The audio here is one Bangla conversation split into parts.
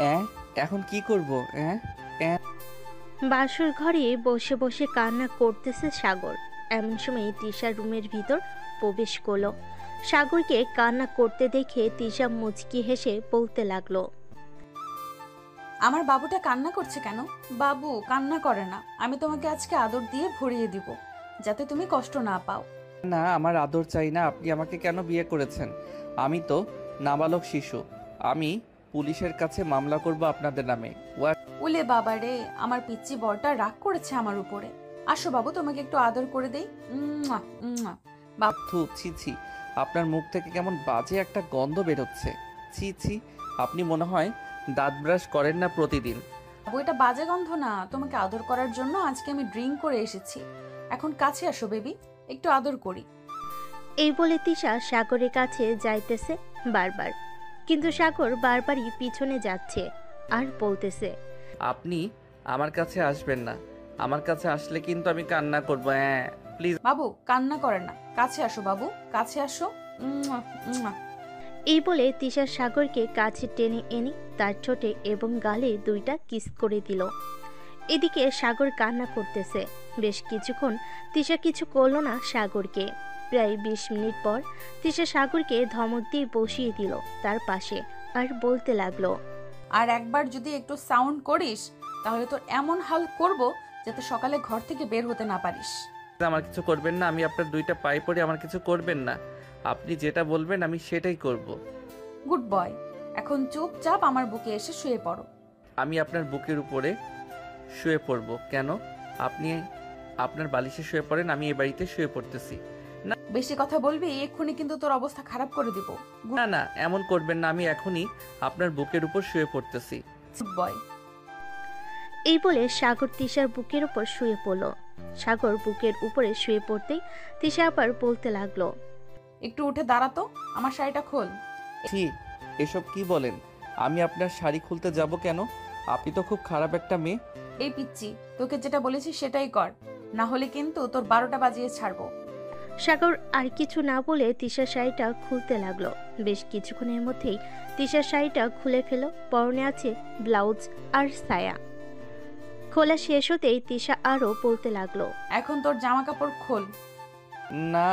অ্যাঁ এখন কি করব? অ্যাঁ অ্যাঁ বাসর ঘরে বসে বসে কান্না করতেছে সাগর। এমন সময় তিশা রুমের ভিতর প্রবেশ করলো। সাগরকে কান্না করতে দেখে তিশা মুচকি হেসে বলতে লাগলো, আমার বাবুটা কান্না করছে কেন? বাবু কান্না করে না, আমি তোমাকে আজকে আদর দিয়ে ভরিয়ে দিব, যাতে তুমি কষ্ট না পাও। না, আমার আদর চাই না। আপনি আমাকে কেন বিয়ে করেছেন? আমি তো নাবালক শিশু। আমি পুলিশের কাছে মামলা করব আপনাদের নামে। উলে বাবা রে, আমার পিচ্চি বরটা রাগ করেছে আমার উপরে। আসো বাবু, তোমাকে একটু আদর করে দেই। উম্মুয়া, উম্মুয়া। থু, ছি ছি, আপনার মুখ থেকে কেমন বাজে একটা গন্ধ বেরোচ্ছে। ছি ছি, আপনি মনে হয় দাঁত ব্রাশ করেন না প্রতিদিন। বাবু এটা বাজে গন্ধ না, তোমাকে আদর করার জন্য আজকে আমি ড্রিঙ্ক করে এসেছি। এখন কাছে আসো বেবি, একটু আদর করি। এই বলে তিশা সাগরের কাছে যাইতেছে বারবার, কিন্তু সাগর বারবারই পিছনে যাচ্ছে আর বলতেছে, আপনি আমার কাছে আসবেন না। আমার কাছে আসলে কিন্তু আমি কান্না করবো। হ্যাঁ প্লিজ। বাবু কান্না করে না, কাছে আসো বাবু, কাছে আসো। উম্মুয়া, উম্মুয়া। এই বলে তিশা সাগরকে কাছে টেনে এনে তার ঠোঁটে এবং গালে দুইটা কিস করে দিল। এদিকে সাগর কান্না করতেছে। বেশ কিছুক্ষণ তিশা কিছু করলো না সাগরকে। প্রায় 20 মিনিট পর তিশা সাগরকে ধমক দিয়ে বসিয়ে দিল তার পাশে আর বলতে লাগলো, আর একবার যদি একটু সাউন্ড করিস, তাহলে তোর এমন হাল করব যাতে সকালে ঘর থেকে বের হতে না পারিস। আমার কিছু করবেন না। আমি আপনার দুইটা পায়ে পড়ে, আমার কিছু করবেন না। আপনি যেটা বলবেন আমি সেটাই করব। গুড বয়, এখন চুপচাপ আমার বুকে এসে শুয়ে পড়ো। আমি আপনার বুকের উপরে শুয়ে পড়ব কেন? আপনি আপনার বালিশে শুয়ে পড়েন, আমি এই বাড়িতে শুয়ে পড়তেছি। বেশি কথা বলবি, এক্ষুনি কিন্তু তোর অবস্থা খারাপ করে দিব। না না, এমন করবেন না। আমি এখনই আপনার বুকের উপর শুয়ে পড়তেছি। Good boy. এই বলে সাগর তিশার বুকের উপর শুয়ে পড়ল। সাগর বুকের উপরে শুয়ে পড়তেই তিশা আবার বলতে লাগলো, একটু উঠে দাঁড়াতো, আমার শাড়িটা খোল। ছি, এসব কি বলেন? আমি আপনার শাড়ি খুলতে যাব কেন? আপনি তো খুব খারাপ একটা মেয়ে। এই পিচ্চি, তোকে যেটা বলেছি সেটাই কর, না হলে কিন্তু তোর 12টা বাজিয়ে ছাড়বো। সাগর আর কিছু না বলে তিশার শাড়িটা খুলতে লাগলো। বেশ কিছুক্ষণের মধ্যেই তিশার শাড়িটা খুলে ফেল। পরনে আছে ব্লাউজ আর সায়া। খোলা শেষ হতেই তিশা আরো বলতে লাগলো, এখন তোর জামা কাপড় খোল। না,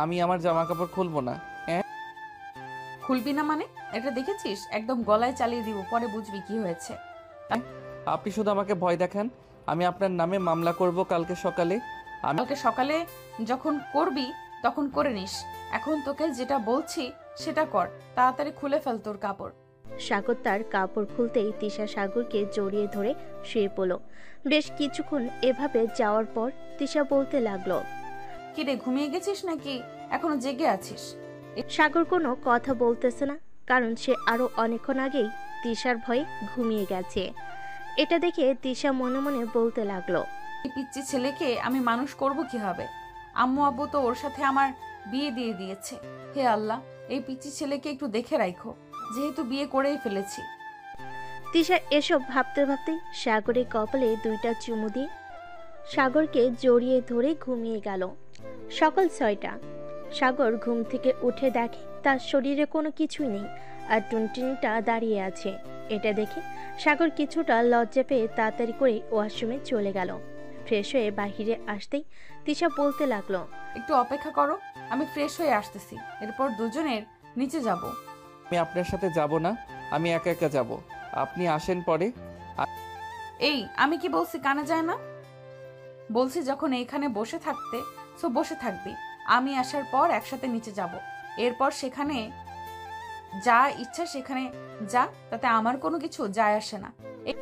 আমি আমার জামা কাপড় খুলবো না। খুলবি না মানে? এটা দেখেছিস, একদম গলায় চালিয়ে দিব, পরে বুঝবি কি হয়েছে। আপনি শুধু আমাকে ভয় দেখান। আমি আপনার নামে মামলা করব কালকে সকালে। আমি কালকে সকালে যখন করবি তখন করে নিস। এখন তোকে যেটা বলছি সেটা কর, তাড়াতাড়ি খুলে ফেল তোর কাপড়। সাগর তার কাপড় খুলতেই তিশা সাগরকে জড়িয়ে ধরে শুয়ে পড়ল। বেশ কিছুক্ষণ এভাবে যাওয়ার পর তিশা বলতে লাগলো, কিরে, ঘুমিয়ে গেছিস নাকি এখনো জেগে আছিস? সাগর কোনো কথা বলতেছে না, কারণ সে আরো অনেকক্ষণ আগেই তিশার ভয়ে ঘুমিয়ে গেছে। এটা দেখে তিশা মনে মনে বলতে লাগলো, এই পিচ্চি ছেলেকে আমি মানুষ করব কিভাবে? আম্মু আব্বু তো ওর সাথে আমার বিয়ে দিয়ে দিয়েছে। হে আল্লাহ, এই পিচ্চি ছেলেকে একটু দেখে রাখো, যেহেতু বিয়ে করেই ফেলেছি। তিশা এসব ভাবতে ভাবতে সাগরের কপালে দুইটা চুমু দিয়ে সাগরকে জড়িয়ে ধরে ঘুমিয়ে গেল। সকাল 6টা। সাগর ঘুম থেকে উঠে দেখে তার শরীরে কোনো কিছুই নেই আর টুনটুনিটা দাঁড়িয়ে আছে। এটা দেখে সাগর কিছুটা লজ্জা পেয়ে তাড়াতাড়ি করে ওয়াশরুমে চলে গেল। ফ্রেশ হয়ে বাহিরে আসতেই তিশা বলতে লাগলো, একটু অপেক্ষা করো, আমি ফ্রেশ হয়ে আসতেছি, এরপর দুজনের নিচে যাব। আপনার সাথে যাব না। আমি একা একা যাব। আপনি আসেন পরে। এই আমি কি বলছি কানে যায় না? বলছি যখন এইখানে বসে থাকতে, সো বসে থাকবি। আমি আসার পর একসাথে নিচে যাব, এরপর সেখানে যা ইচ্ছা সেখানে যা, তাতে আমার কোনো কিছু যায় আসে না।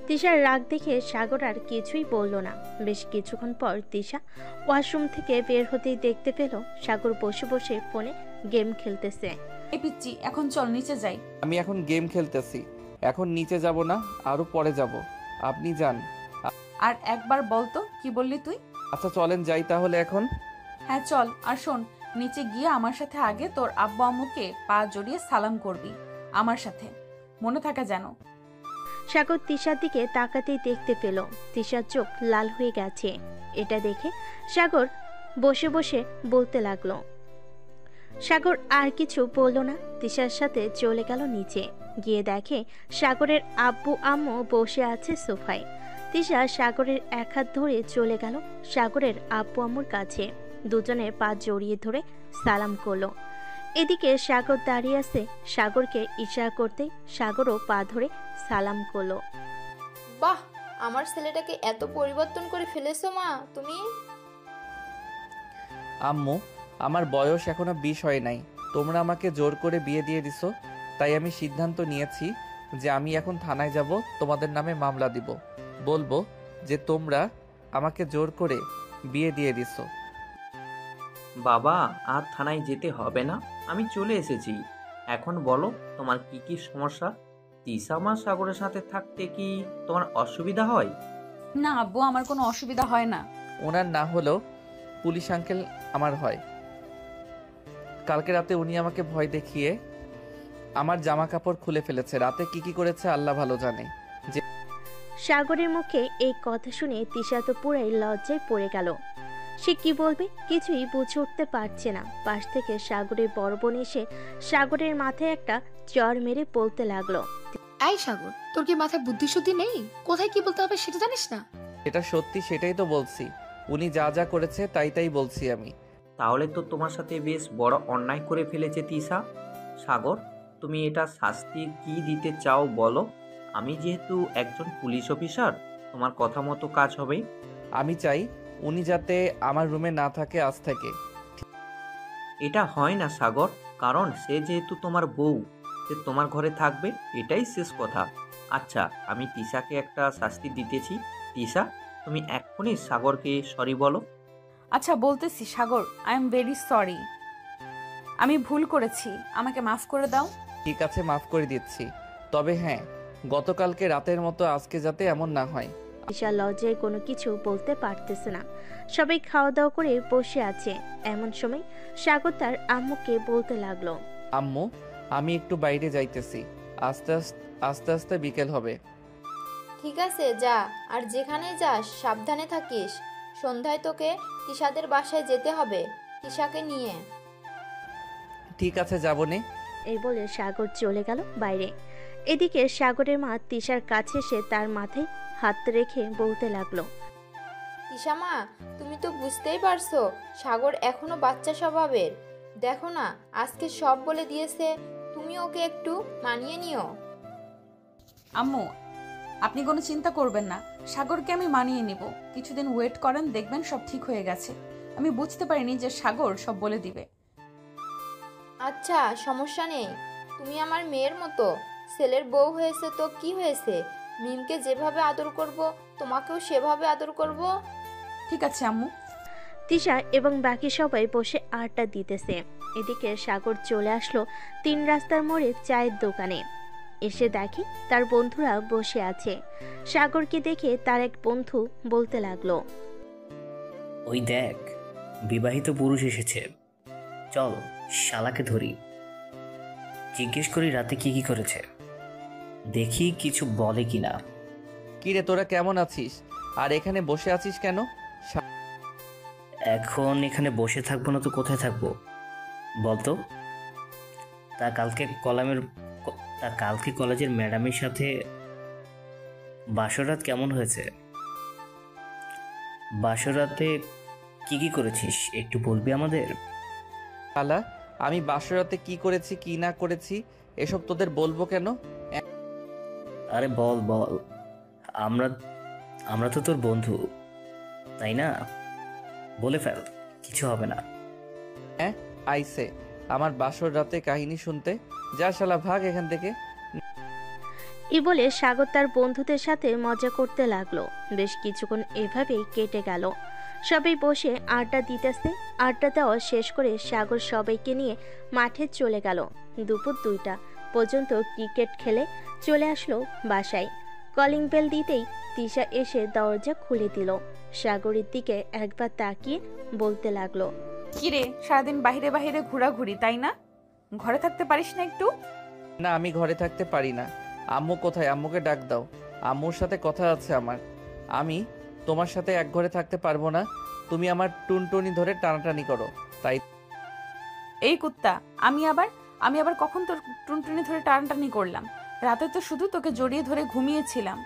তিশার রাগ দেখে সাগর আর কিছুই বলল না। বেশ কিছুক্ষণ পর তিশা ওয়াশরুম থেকে বের হতেই দেখতে পেল সাগর বসে বসে ফোনে গেম খেলতেছে। এই পিচ্চি, এখন চল নিচে যাই। আমি এখন গেম খেলতেছি। এখন নিচে যাব না, আরো পরে যাব। আপনি যান। আর একবার বলতো কি বললি তুই? আচ্ছা চলেন যাই তাহলে এখন। হ্যাঁ চল, আর শোন, নিচে গিয়ে আমার সাথে আগে তোর আব্বু আম্মুকে পা জড়িয়ে সালাম করবি আমার সাথে, মনে থাকে যেন। সাগর তিশার দিকে তাকাতেই দেখতে পেল তিশার চোখ লাল হয়ে গেছে। এটা দেখে সাগর বসে বসে বলতে লাগলো, সাগর আর কিছু বলল না, তিশার সাথে চলে গেল নিচে। গিয়ে দেখে সাগরের আব্বু আম্মু বসে আছে সোফায়। তিশা সাগরের এক হাত ধরে চলে গেল সাগরের আব্বু আম্মুর কাছে। দুজনের পা জড়িয়ে ধরে সালাম করলো। এদিকে সাগর দাঁড়িয়ে আছে, সাগরকে ইশারা করতে সাগরও পা ধরে সালাম করলো। বাহ, আমার ছেলেটাকে এত পরিবর্তন করে ফেলেছো মা তুমি। আম্মু, আমার বয়স এখনো 20 হয় নাই। তোমরা আমাকে জোর করে বিয়ে দিয়ে দিছো, তাই আমি সিদ্ধান্ত নিয়েছি যে আমি এখন থানায় যাব, তোমাদের নামে মামলা দিব। বলবো যে তোমরা আমাকে জোর করে বিয়ে দিয়ে দিছো। বাবা, আর থানায় যেতে হবে না, আমি চলে এসেছি। এখন বলো তোমার কি কি সমস্যা? তিশা মা সাগরের সাথে থাকতে কি তোমার অসুবিধা হয়? না আব্বু, আমার কোনো অসুবিধা হয় না। ওনার না হলেও পুলিশ আঙ্কেল আমার হয়। কালকে রাতে উনি আমাকে ভয় দেখিয়ে আমার জামা কাপড় খুলে ফেলেছে। রাতে কি কি করেছে আল্লাহ ভালো জানে। সাগরের মুখে এই কথা শুনে তিশা তো পুরাই লজ্জায় পড়ে গেল। সে কি বলবে কিছুই বুঝে উঠতে পারছে না। পাশ থেকে সাগরের বড় বোন এসে সাগরের মাথায় একটা চড় মেরে বলতে লাগলো। এই সাগর, তোর কি মাথায় বুদ্ধি শুদ্ধি নেই? কোথায় কি বলতে হবে সেটা জানিস না? এটা সত্যি, সেটাই তো বলছি। উনি যা যা করেছে তাই তাই বলছি আমি। তাহলে তো তোমার সাথে বেশ বড় অন্যায় করে ফেলেছে তিশা। সাগর, তুমি এটা শাস্তি কি দিতে চাও বলো? আমি যেহেতু একজন পুলিশ অফিসার, তোমার কথা মতো কাজ হবে। আমি চাই উনি যাতে আমার রুমে না থাকে আজ থেকে। এটা হয় না সাগর, কারণ সে যেহেতু তোমার বউ, সে তোমার ঘরে থাকবে, এটাই শেষ কথা। আচ্ছা, আমি তিশাকে একটা শাস্তি দিতেছি। তিশা, তুমি এক্ষুনি সাগরকে সরি বলো। আচ্ছা বলতেছি সাগর, আই এম ভেরি সরি। আমি ভুল করেছি, আমাকে মাফ করে দাও। ঠিক আছে, মাফ করে দিচ্ছি। তবে হ্যাঁ, গতকালকে রাতের মতো আজকে যাতে এমন না হয়। তিশা লজ্জায় কোনো কিছু বলতে পারতেছে না। সবাই খাওয়া দাওয়া করে বসে আছে। এমন সময় সাগর তার আম্মুকে বলতে লাগলো। আম্মু, আমি একটু বাইরে যাইতেছি। আস্তে আস্তে আস্তে আস্তে বিকেল হবে। ঠিক আছে যা, আর যেখানে যাস সাবধানে থাকিস। সন্ধ্যায় তোকে তিশাদের বাসায় যেতে হবে তিশাকে নিয়ে। ঠিক আছে, যাবনে। এই বলে সাগর চলে গেল বাইরে। এদিকে সাগরের মা তিশার কাছে এসে তার মাথায় হাত রেখে বলতে লাগলো। তিশা মা, তুমি তো বুঝতেই পারছো সাগর এখনো বাচ্চা স্বভাবের। দেখো না, আজকে সব বলে দিয়েছে, তুমি ওকে একটু মানিয়ে নিও। আম্মু, আপনি কোনো চিন্তা করবেন না, সাগরকে আমি মানিয়ে নিব। কিছুদিন ওয়েট করেন, দেখবেন সব ঠিক হয়ে গেছে। আমি বুঝতে পারিনি যে সাগর সব বলে দিবে। আচ্ছা, সমস্যা নেই। তুমি আমার মেয়ের মতো, ছেলের বউ হয়েছে তো কি হয়েছে? মিমকে যেভাবে আদর করব, তোমাকেও সেভাবে আদর করব। ঠিক আছে আম্মু। তিশা এবং বাকি সবাই বসে আড্ডা দিতেছে। এদিকে সাগর চলে আসলো 3 রাস্তার মোড়ে চায়ের দোকানে। এসে দেখে তার বন্ধুরা বসে আছে। সাগরকে দেখে তার এক বন্ধু বলতে লাগলো। ওই দেখ, বিবাহিত পুরুষ এসেছে, চল শালাকে ধরি, জিজ্ঞেস করি রাতে কি কি করেছে, দেখি কিছু বলে কিনা। কিরে, তোরা কেমন আছিস? আর এখানে বসে আছিস কেন? এখন এখানে বসে থাকবো না তো কোথায় থাকবো বলতো? তা কালকে কলেজের ম্যাডামের সাথে বাসরাত কেমন হয়েছে? বাসরাতে কি কি করেছিস একটু বলবি আমাদের? শালা, আমি বাসরাতে কি করেছি কি না করেছি এসব তোদের বলবো কেন? আরে বল বল, আমরা আমরা তো তোর বন্ধু, তাই না? বলে ফেল, কিছু হবে না। হ্যাঁ, আইসে আমার বাসর রাতে কাহিনী শুনতে। যা শালা, ভাগ এখান থেকে। এই বলে সাগর তার বন্ধুদের সাথে মজা করতে লাগলো। বেশ কিছুক্ষণ এভাবেই কেটে গেল। সবাই বসে আড্ডা দিতেছে। আড্ডা দেওয়া শেষ করে সাগর সবাইকে নিয়ে মাঠে চলে গেল। দুপুর 2টা পর্যন্ত ক্রিকেট খেলে চলে আসলো বাসায়। কলিং বেল দিতেই তিশা এসে দরজা খুলে দিল। সাগরের দিকে একবার তাকিয়ে বলতে লাগলো। কিরে, সারাদিন বাহিরে বাহিরে ঘোরাঘুরি, তাই না? ঘরে থাকতে পারিস না একটু? না, আমি ঘরে থাকতে পারি না। আম্মু কোথায়? আম্মুকে ডাক দাও। আম্মুর সাথে কথা আছে আমার। আমি তোমার সাথে এক ঘরে থাকতে পারবো না। তুমি আমার টুনটুনি ধরে টানাটানি করো, তাই। এই কুত্তা, আমি আবার কখন তোর টুনটুনি ধরে টানাটানি করলাম? রাতে তো শুধু তোকে জড়িয়ে ধরে ঘুমিয়েছিলাম,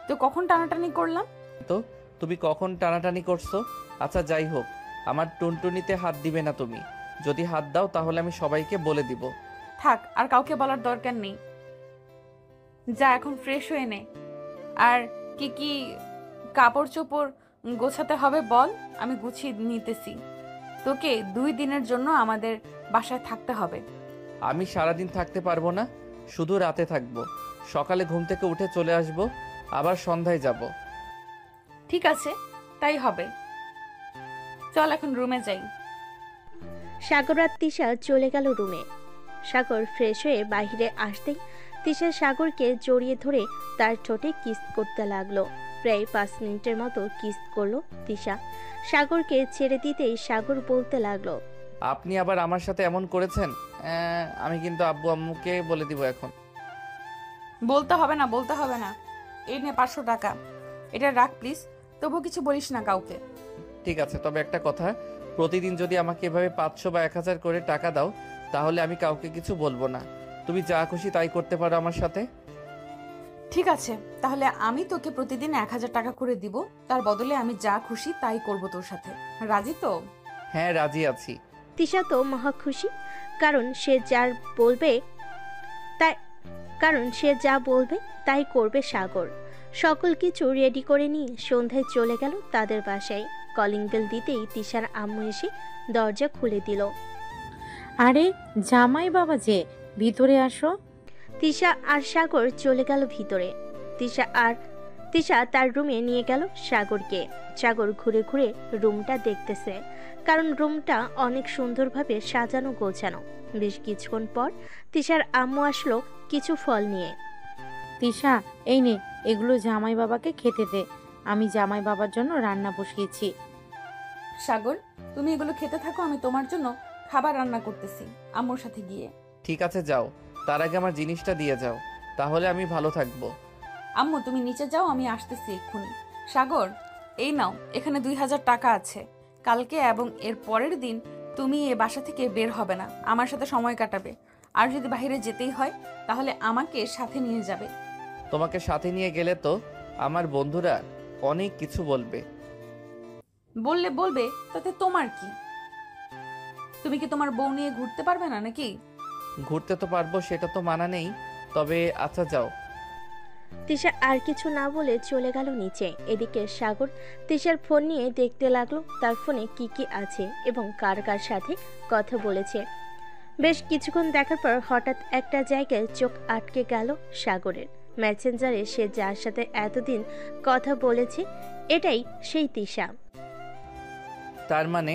তো কখন টানাটানি করলাম? তো তুমি কখন টানাটানি করছো? আচ্ছা যাই হোক, আমার টুনটুনিতে হাত দিবে না তুমি। যদি হাত দাও তাহলে আমি সবাইকে বলে দিব। থাক, আর কাউকে বলার দরকার নেই। যা এখন ফ্রেশ হয়ে নে, আর কি কি কাপড় চোপড় গোছাতে হবে বল, আমি গুছিয়ে নিতেছি। তোকে 2 দিনের জন্য আমাদের বাসায় থাকতে হবে। আমি সারাদিন থাকতে পারবো না, শুধু রাতে থাকবো। সকালে ঘুম থেকে উঠে চলে আসব, আবার সন্ধ্যায় যাব। ঠিক আছে, তাই হবে। চল এখন রুমে যাই। সাগর আর তিশা চলে গেল রুমে। সাগর ফ্রেশ হয়ে বাইরে আসতেই তিশা সাগরকে জড়িয়ে ধরে তার ঠোঁটে কিস করতে লাগলো। প্রায় 5 মিনিটের মতো কিস করলো তিশা। সাগরকে ছেড়ে দিতেই সাগর বলতে লাগলো, আপনি আবার আমার সাথে এমন করেছেন? আমি কিন্তু আব্বু আম্মুকে বলে দিব এখন। বলতে হবে না। এই নে 500 টাকা, এটা রাখ প্লিজ। তবু কিছু বলিস না কাউকে। ঠিক আছে, তবে একটা কথা, প্রতিদিন যদি আমাকে এভাবে 500 বা 1000 করে টাকা দাও তাহলে আমি কাউকে কিছু বলবো না। তুমি যা খুশি তাই করতে পারো আমার সাথে। ঠিক আছে, তাহলে আমি তোকে প্রতিদিন 1000 টাকা করে দিব, তার বদলে আমি যা খুশি তাই করব তোর সাথে। রাজি তো? হ্যাঁ, রাজি আছি। তিশা তো মহা খুশি, কারণ সে যা বলবে তাই করবে সাগর। সকল কিছু রেডি করে নিয়ে সন্ধ্যায় চলে গেল তাদের বাসায়। কলিং বেল দিতেই তিশার আম্মু এসে দরজা খুলে দিল। আরে জামাই বাবা যে, ভিতরে আসো। তিশা আর সাগর চলে গেল ভিতরে। তিশা তার রুমে নিয়ে গেল সাগরকে। সাগর ঘুরে ঘুরে রুমটা দেখতেছে, কারণ রুমটা অনেক সুন্দরভাবে সাজানো গোছানো। বেশ কিছুক্ষণ পর তিশার আম্মু আসলো কিছু ফল নিয়ে। তিশা, এই নে, এগুলো জামাই বাবাকে খেতে দে। আমি জামাই বাবার জন্য রান্না বসিয়েছি। সাগর, তুমি এগুলো খেতে থাকো, আমি তোমার জন্য খাবার রান্না করতেছি আম্মুর সাথে গিয়ে। ঠিক আছে, যাও। তার আগে আমার জিনিসটা দিয়ে যাও, তাহলে আমি ভালো থাকবো। আম্মু তুমি নিচে যাও, আমি আসতেছি এক্ষুনি। সাগর, এই নাও, এখানে 2000 টাকা আছে। কালকে এবং এর পরের দিন তুমি এ বাসা থেকে বের হবে না, আমার সাথে সময় কাটাবে। আর যদি বাইরে যেতেই হয় তাহলে আমাকে সাথে নিয়ে যাবে। তোমাকে সাথে নিয়ে গেলে তো আমার বন্ধুরা অনেক কিছু বলবে। বলবে, তাতে তোমার কি? তুমি কি তোমার বউ নিয়ে ঘুরতে পারবে না নাকি? ঘুরতে তো পারবো, সেটা তো মানা নেই। তবে আচ্ছা, যাও। তিশা আর কিছু না বলে চলে গেল নিচে। এদিকে সাগর তিশার ফোন নিয়ে দেখতে লাগলো তার ফোনে কি কি আছে এবং কার কার সাথে কথা বলেছে। বেশ কিছুক্ষণ দেখার পর হঠাৎ একটা জায়গায় চোখ আটকে গেল সাগরের। মেসেঞ্জারে সে যার সাথে এতদিন কথা বলেছে, এটাই সেই তিশা। তার মানে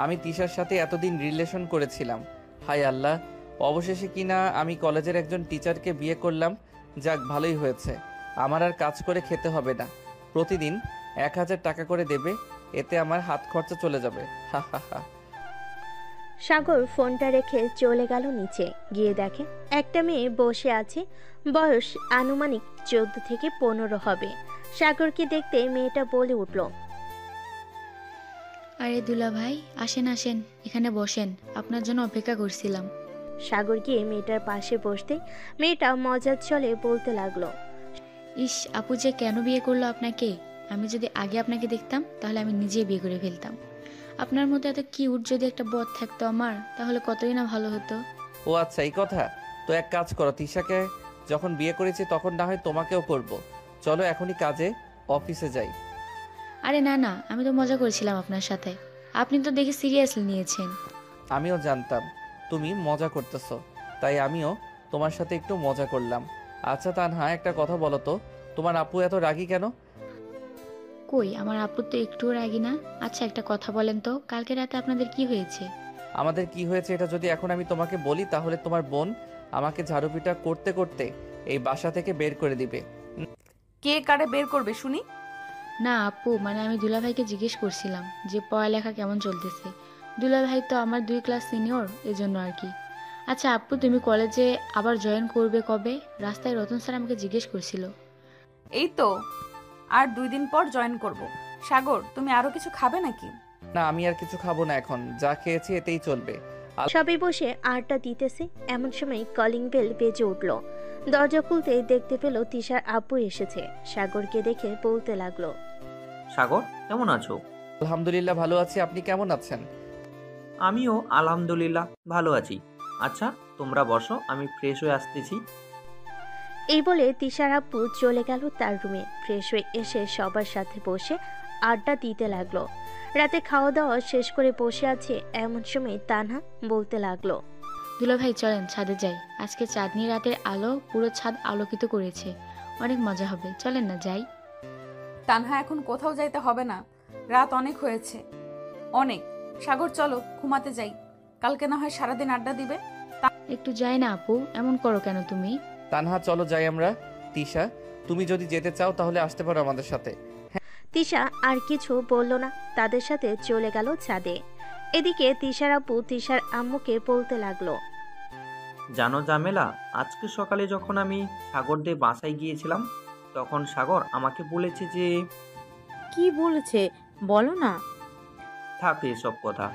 আমি তিশার সাথে এতদিন রিলেশন করেছিলাম। হায় আল্লাহ, অবশেষে কিনা আমি কলেজের একজন টিচারকে বিয়ে করলাম। যাক, ভালোই হয়েছে। আমার আর কাজ করে খেতে হবে না। প্রতিদিন 1000 টাকা করে দেবে, এতে আমার হাত খরচা চলে যাবে। হা হা হা। সাগর ফোনটা রেখে চলে গেল নিচে। গিয়ে দেখে একটা মেয়ে বসে আছে, বয়স আনুমানিক 14 থেকে 15 হবে। সাগরকে দেখতে মেয়েটা বলে উঠল, আরে দুলা ভাই, আসেন আসেন, এখানে বসেন, আপনার জন্য অপেক্ষা করছিলাম। সাগর গিয়ে মেয়েটার পাশে বসতে মেয়েটা মজার ছলে বলতে লাগলো, ইস, আপু যে কেন বিয়ে করলো আপনাকে? আমি যদি আগে আপনাকে দেখতাম তাহলে আমি নিজেই বিয়ে করে ফেলতাম। আপনার মতো এত কিউট যদি একটা বর থাকতো আমার, তাহলে কতই না ভালো হতো। ও আচ্ছা, এই কথা। তো এক কাজ করো, তিশাকে যখন বিয়ে করেছি তখন না হয় তোমাকেও করব। চলো এখনই কাজে, অফিসে যাই। আরে না না, আমি তো মজা করেছিলাম আপনার সাথে, আপনি তো দেখে সিরিয়াসলি নিয়েছেন। আমিও জানতাম তুমি মজা করতেছো, তাই আমিও তোমার সাথে একটু মজা করলাম। আচ্ছা তানহা, একটা কথা বলো তো, তোমার আপু এত রাগী কেন? কই, আমার আপু তো একটুও রাগি না। আচ্ছা একটা কথা বলেন তো, কালকে রাতে আপনাদের কি হয়েছে? আমাদের কি হয়েছে এটা যদি এখন আমি তোমাকে বলি তাহলে তোমার বোন আমাকে ঝাড়ুপিটা করতে করতে এই বাসা থেকে বের করে দিবে। কে কারে বের করবে শুনি? না আপু, মানে আমি দুলাভাইকে জিজ্ঞেস করছিলাম যে পড়ালেখা কেমন চলতেছে। দুলাভাই তো আমার 2 ক্লাস সিনিয়র, এজন্য আর কি। আচ্ছা আপু, তুমি কলেজে আবার জয়েন করবে কবে? রাস্তায় রতন স্যার আমাকে জিজ্ঞেস করছিল। এই তো আর 2 দিন পর জয়েন করব। সাগর, তুমি আরো কিছু খাবে নাকি? না, আমি আর কিছু খাবো না, এখন যা খেয়েছি এতেই চলবে। সবাই বসে আড্ডা দিতেছে, এমন সময় কলিং বেল বেজে উঠল। দরজা খুলতে দেখতে পেল তিশার আব্বু এসেছে। সাগরকে দেখে বলতে লাগলো, সাগর, কেমন আছো? আলহামদুলিল্লাহ ভালো আছি, আপনি কেমন আছেন? আমিও আলহামদুলিল্লাহ ভালো আছি। আচ্ছা, তোমরা বসো, আমি ফ্রেশ হয়ে আসতেছি। এই বলে তিশার আব্বু চলে গেল তার রুমে। ফ্রেশ হয়ে এসে সবার সাথে বসে আড্ডা দিতে লাগলো। রাতে খাওয়া দাওয়া শেষ করে বসে আছে, এমন সময় তানহা বলতে লাগলো, দুলাভাই চলেন ছাদে যাই, আজকে চাঁদনি রাতের আলো পুরো ছাদ আলোকিত করেছে, অনেক মজা হবে, চলেন না যাই। তানহা এখন কোথাও যাইতে হবে না, রাত অনেক হয়েছে, অনেক। সাগর চলো ঘুমাতে যাই, কালকে না হয় সারাদিন আড্ডা দিবে। একটু যাই না আপু, এমন করো কেন তুমি? তানহা চলো যাই আমরা। তিশা, তুমি যদি যেতে চাও তাহলে আসতে পারো আমাদের সাথে। তিশা আর কিছু বলল না, তাদের সাথে চলে গেল ছাদে। এদিকে তিশার আব্বু তিশার আম্মুকে বলতে লাগলো, জানো জামেলা, আজকে সকালে যখন আমি সাগরদের বাসায় গিয়েছিলাম, তখন সাগর আমাকে বলেছে যে কি বলেছে বলো না। থাক এসব কথা,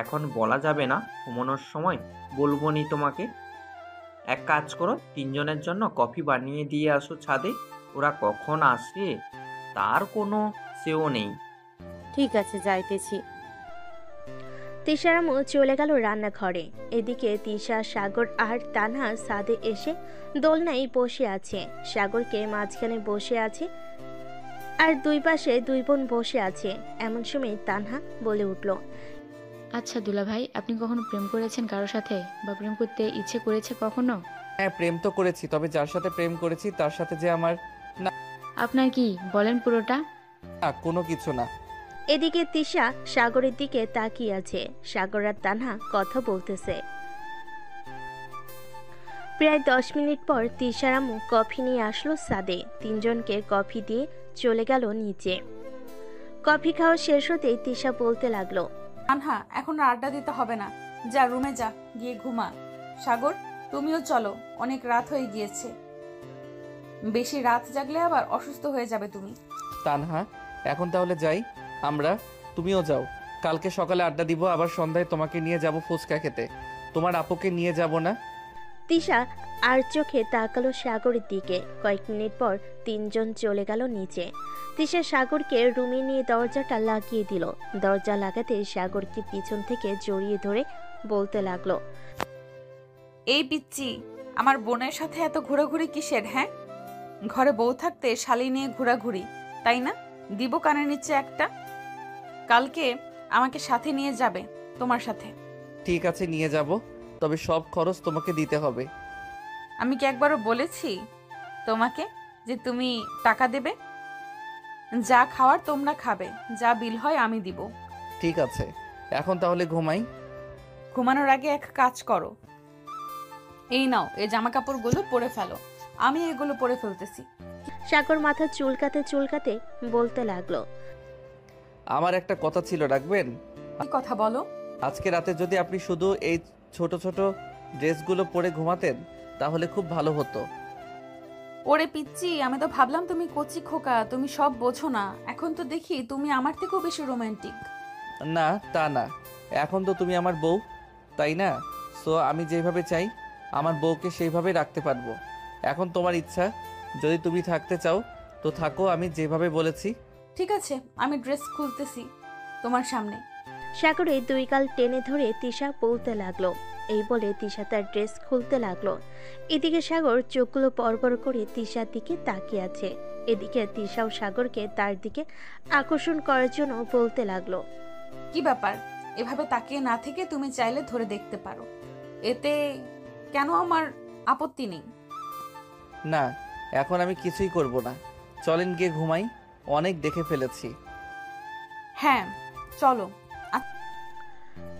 এখন বলা যাবে না, ঘুমানোর সময় বলবো নি তোমাকে। এক কাজ করো, তিনজনের জন্য কফি বানিয়ে দিয়ে আসো ছাদে। ওরা কখন আসে তার কোনো সেও নেই। ঠিক আছে, যাইতেছি। তিশার আম্মু চলে গেল রান্নাঘরে। এদিকে তিশা, সাগর আর তানহা ছাদে এসে দোলনায় বসে আছে। সাগরকে মাঝখানে বসে আছে আর দুই পাশে দুই বোন বসে আছে। এমন সময় তানহা বলে উঠল, আচ্ছা দুলাভাই, আপনি কখনো প্রেম করেছেন কারোর সাথে, বা প্রেম করতে ইচ্ছে করেছে কখনো? হ্যাঁ, প্রেম তো করেছি, তবে যার সাথে প্রেম করেছি তার সাথে যে আমার আপনার কি বলেন পুরোটা। না, কোনো কিছু না। এদিকে তিশা সাগরের দিকে তাকিয়ে আছে। সাগর আর তানহা কথা বলতেছে। প্রায় 10 মিনিট পর তিশার আম্মু কফি নিয়ে আসলো ছাদে। তিনজনকে কফি দিয়ে চলে গেল নিচে। কফি খাওয়া শেষ হতেই তিশা বলতে লাগলো, তানহা এখন আর আড্ডা দিতে হবে না, যা রুমে যা, গিয়ে ঘুমা। সাগর তুমিও চলো, অনেক রাত হয়ে গিয়েছে, বেশি রাত জাগলে আবার অসুস্থ হয়ে যাবে তুমি। তানহা, এখন তাহলে যাই আমরা, তুমিও যাও। কালকে সকালে আড্ডা দিব, আবার সন্ধ্যায় তোমাকে নিয়ে যাব ফুচকা খেতে। তোমার আপুকে নিয়ে যাব না? তিশা আর চোখে তাকালো সাগরের দিকে। কয়েক মিনিট পর তিনজন চলে গেল নিচে। তিশা সাগরকে রুমে নিয়ে দরজাটা লাগিয়ে দিল। দরজা লাগাতে সাগরকে পিছন থেকে জড়িয়ে ধরে বলতে লাগলো, এই পিচ্চি, আমার বোনের সাথে এত ঘোরাঘুরি কিসের? হ্যাঁ, ঘরে বউ থাকতে শালি নিয়ে ঘোরাঘুরি, তাই না? দিব কানের নিচে একটা। কালকে আমাকে সাথে নিয়ে যাবে তোমার সাথে। ঠিক আছে, নিয়ে যাব, তবে সব খরচ তোমাকে দিতে হবে। আমি কি একবারও বলেছি তোমাকে যে তুমি টাকা দেবে? যা খাওয়ার তোমরা খাবে, যা বিল হয় আমি দিব। ঠিক আছে, এখন তাহলে ঘুমাই। ঘুমানোর আগে এক কাজ করো, এই নাও, এই জামা কাপড়গুলো পরে ফেলো, আমি এগুলো পরে ফেলতেছি। সাগর মাথা চুলকাতে চুলকাতে বলতে লাগলো, আমার একটা কথা ছিল, রাখবেন? কি কথা বলো? আজকে রাতে যদি আপনি শুধু এই ছোট ছোট ড্রেসগুলো পরে ঘুমাতেন তাহলে খুব ভালো হতো। ওরে পিচ্চি, আমি তো ভাবলাম তুমি কচি খোকা, তুমি সব বোঝো না। এখন তো দেখি তুমি আমার থেকেও বেশি রোমান্টিক। না, তা না, এখন তো তুমি আমার বউ, তাই না? সো আমি যেভাবে চাই আমার বউকে সেইভাবে রাখতে পারবো। এখন তোমার ইচ্ছা, যদি তুমি থাকতে চাও তো থাকো, আমি যেভাবে বলেছি। ঠিক আছে, আমি ড্রেস খুলতেছি তোমার সামনে। সাগরের দুই গাল টেনে ধরে তিশা বলতে লাগলো। এই বলে তিশা তার ড্রেস খুলতে লাগলো। এদিকে সাগর চোখগুলো পরপর করে তিশার দিকে তাকিয়ে আছে। এদিকে তিশাও সাগরকে তার দিকে আকর্ষণ করার জন্য বলতে লাগলো, কি ব্যাপার? এভাবে তাকিয়ে না থেকে তুমি চাইলে ধরে দেখতে পারো, এতে কেন আমার আপত্তি নেই। না, এখন আমি কিছুই করব না, চলেন গিয়ে ঘুমাই, অনেক দেখে ফেলেছি। হ্যাঁ চলো।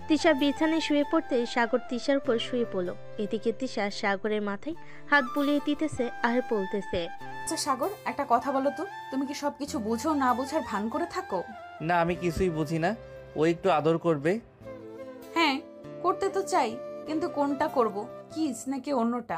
তিশা বিছানায় শুয়ে পড়তে সাগর তিশার উপর শুয়ে পড়ল। এদিকে তিশা সাগরের মাথায় হাত বুলিয়ে দিতেছে আর বলতেছে, আচ্ছা সাগর, একটা কথা বলো তো, তুমি কি সবকিছু বুঝো না বুঝার ভান করে থাকো? না, আমি কিছুই বুঝি না, ও একটু আদর করবে। হ্যাঁ, করতে তো চাই, কিন্তু কোনটা করব, কিস নাকি অন্যটা?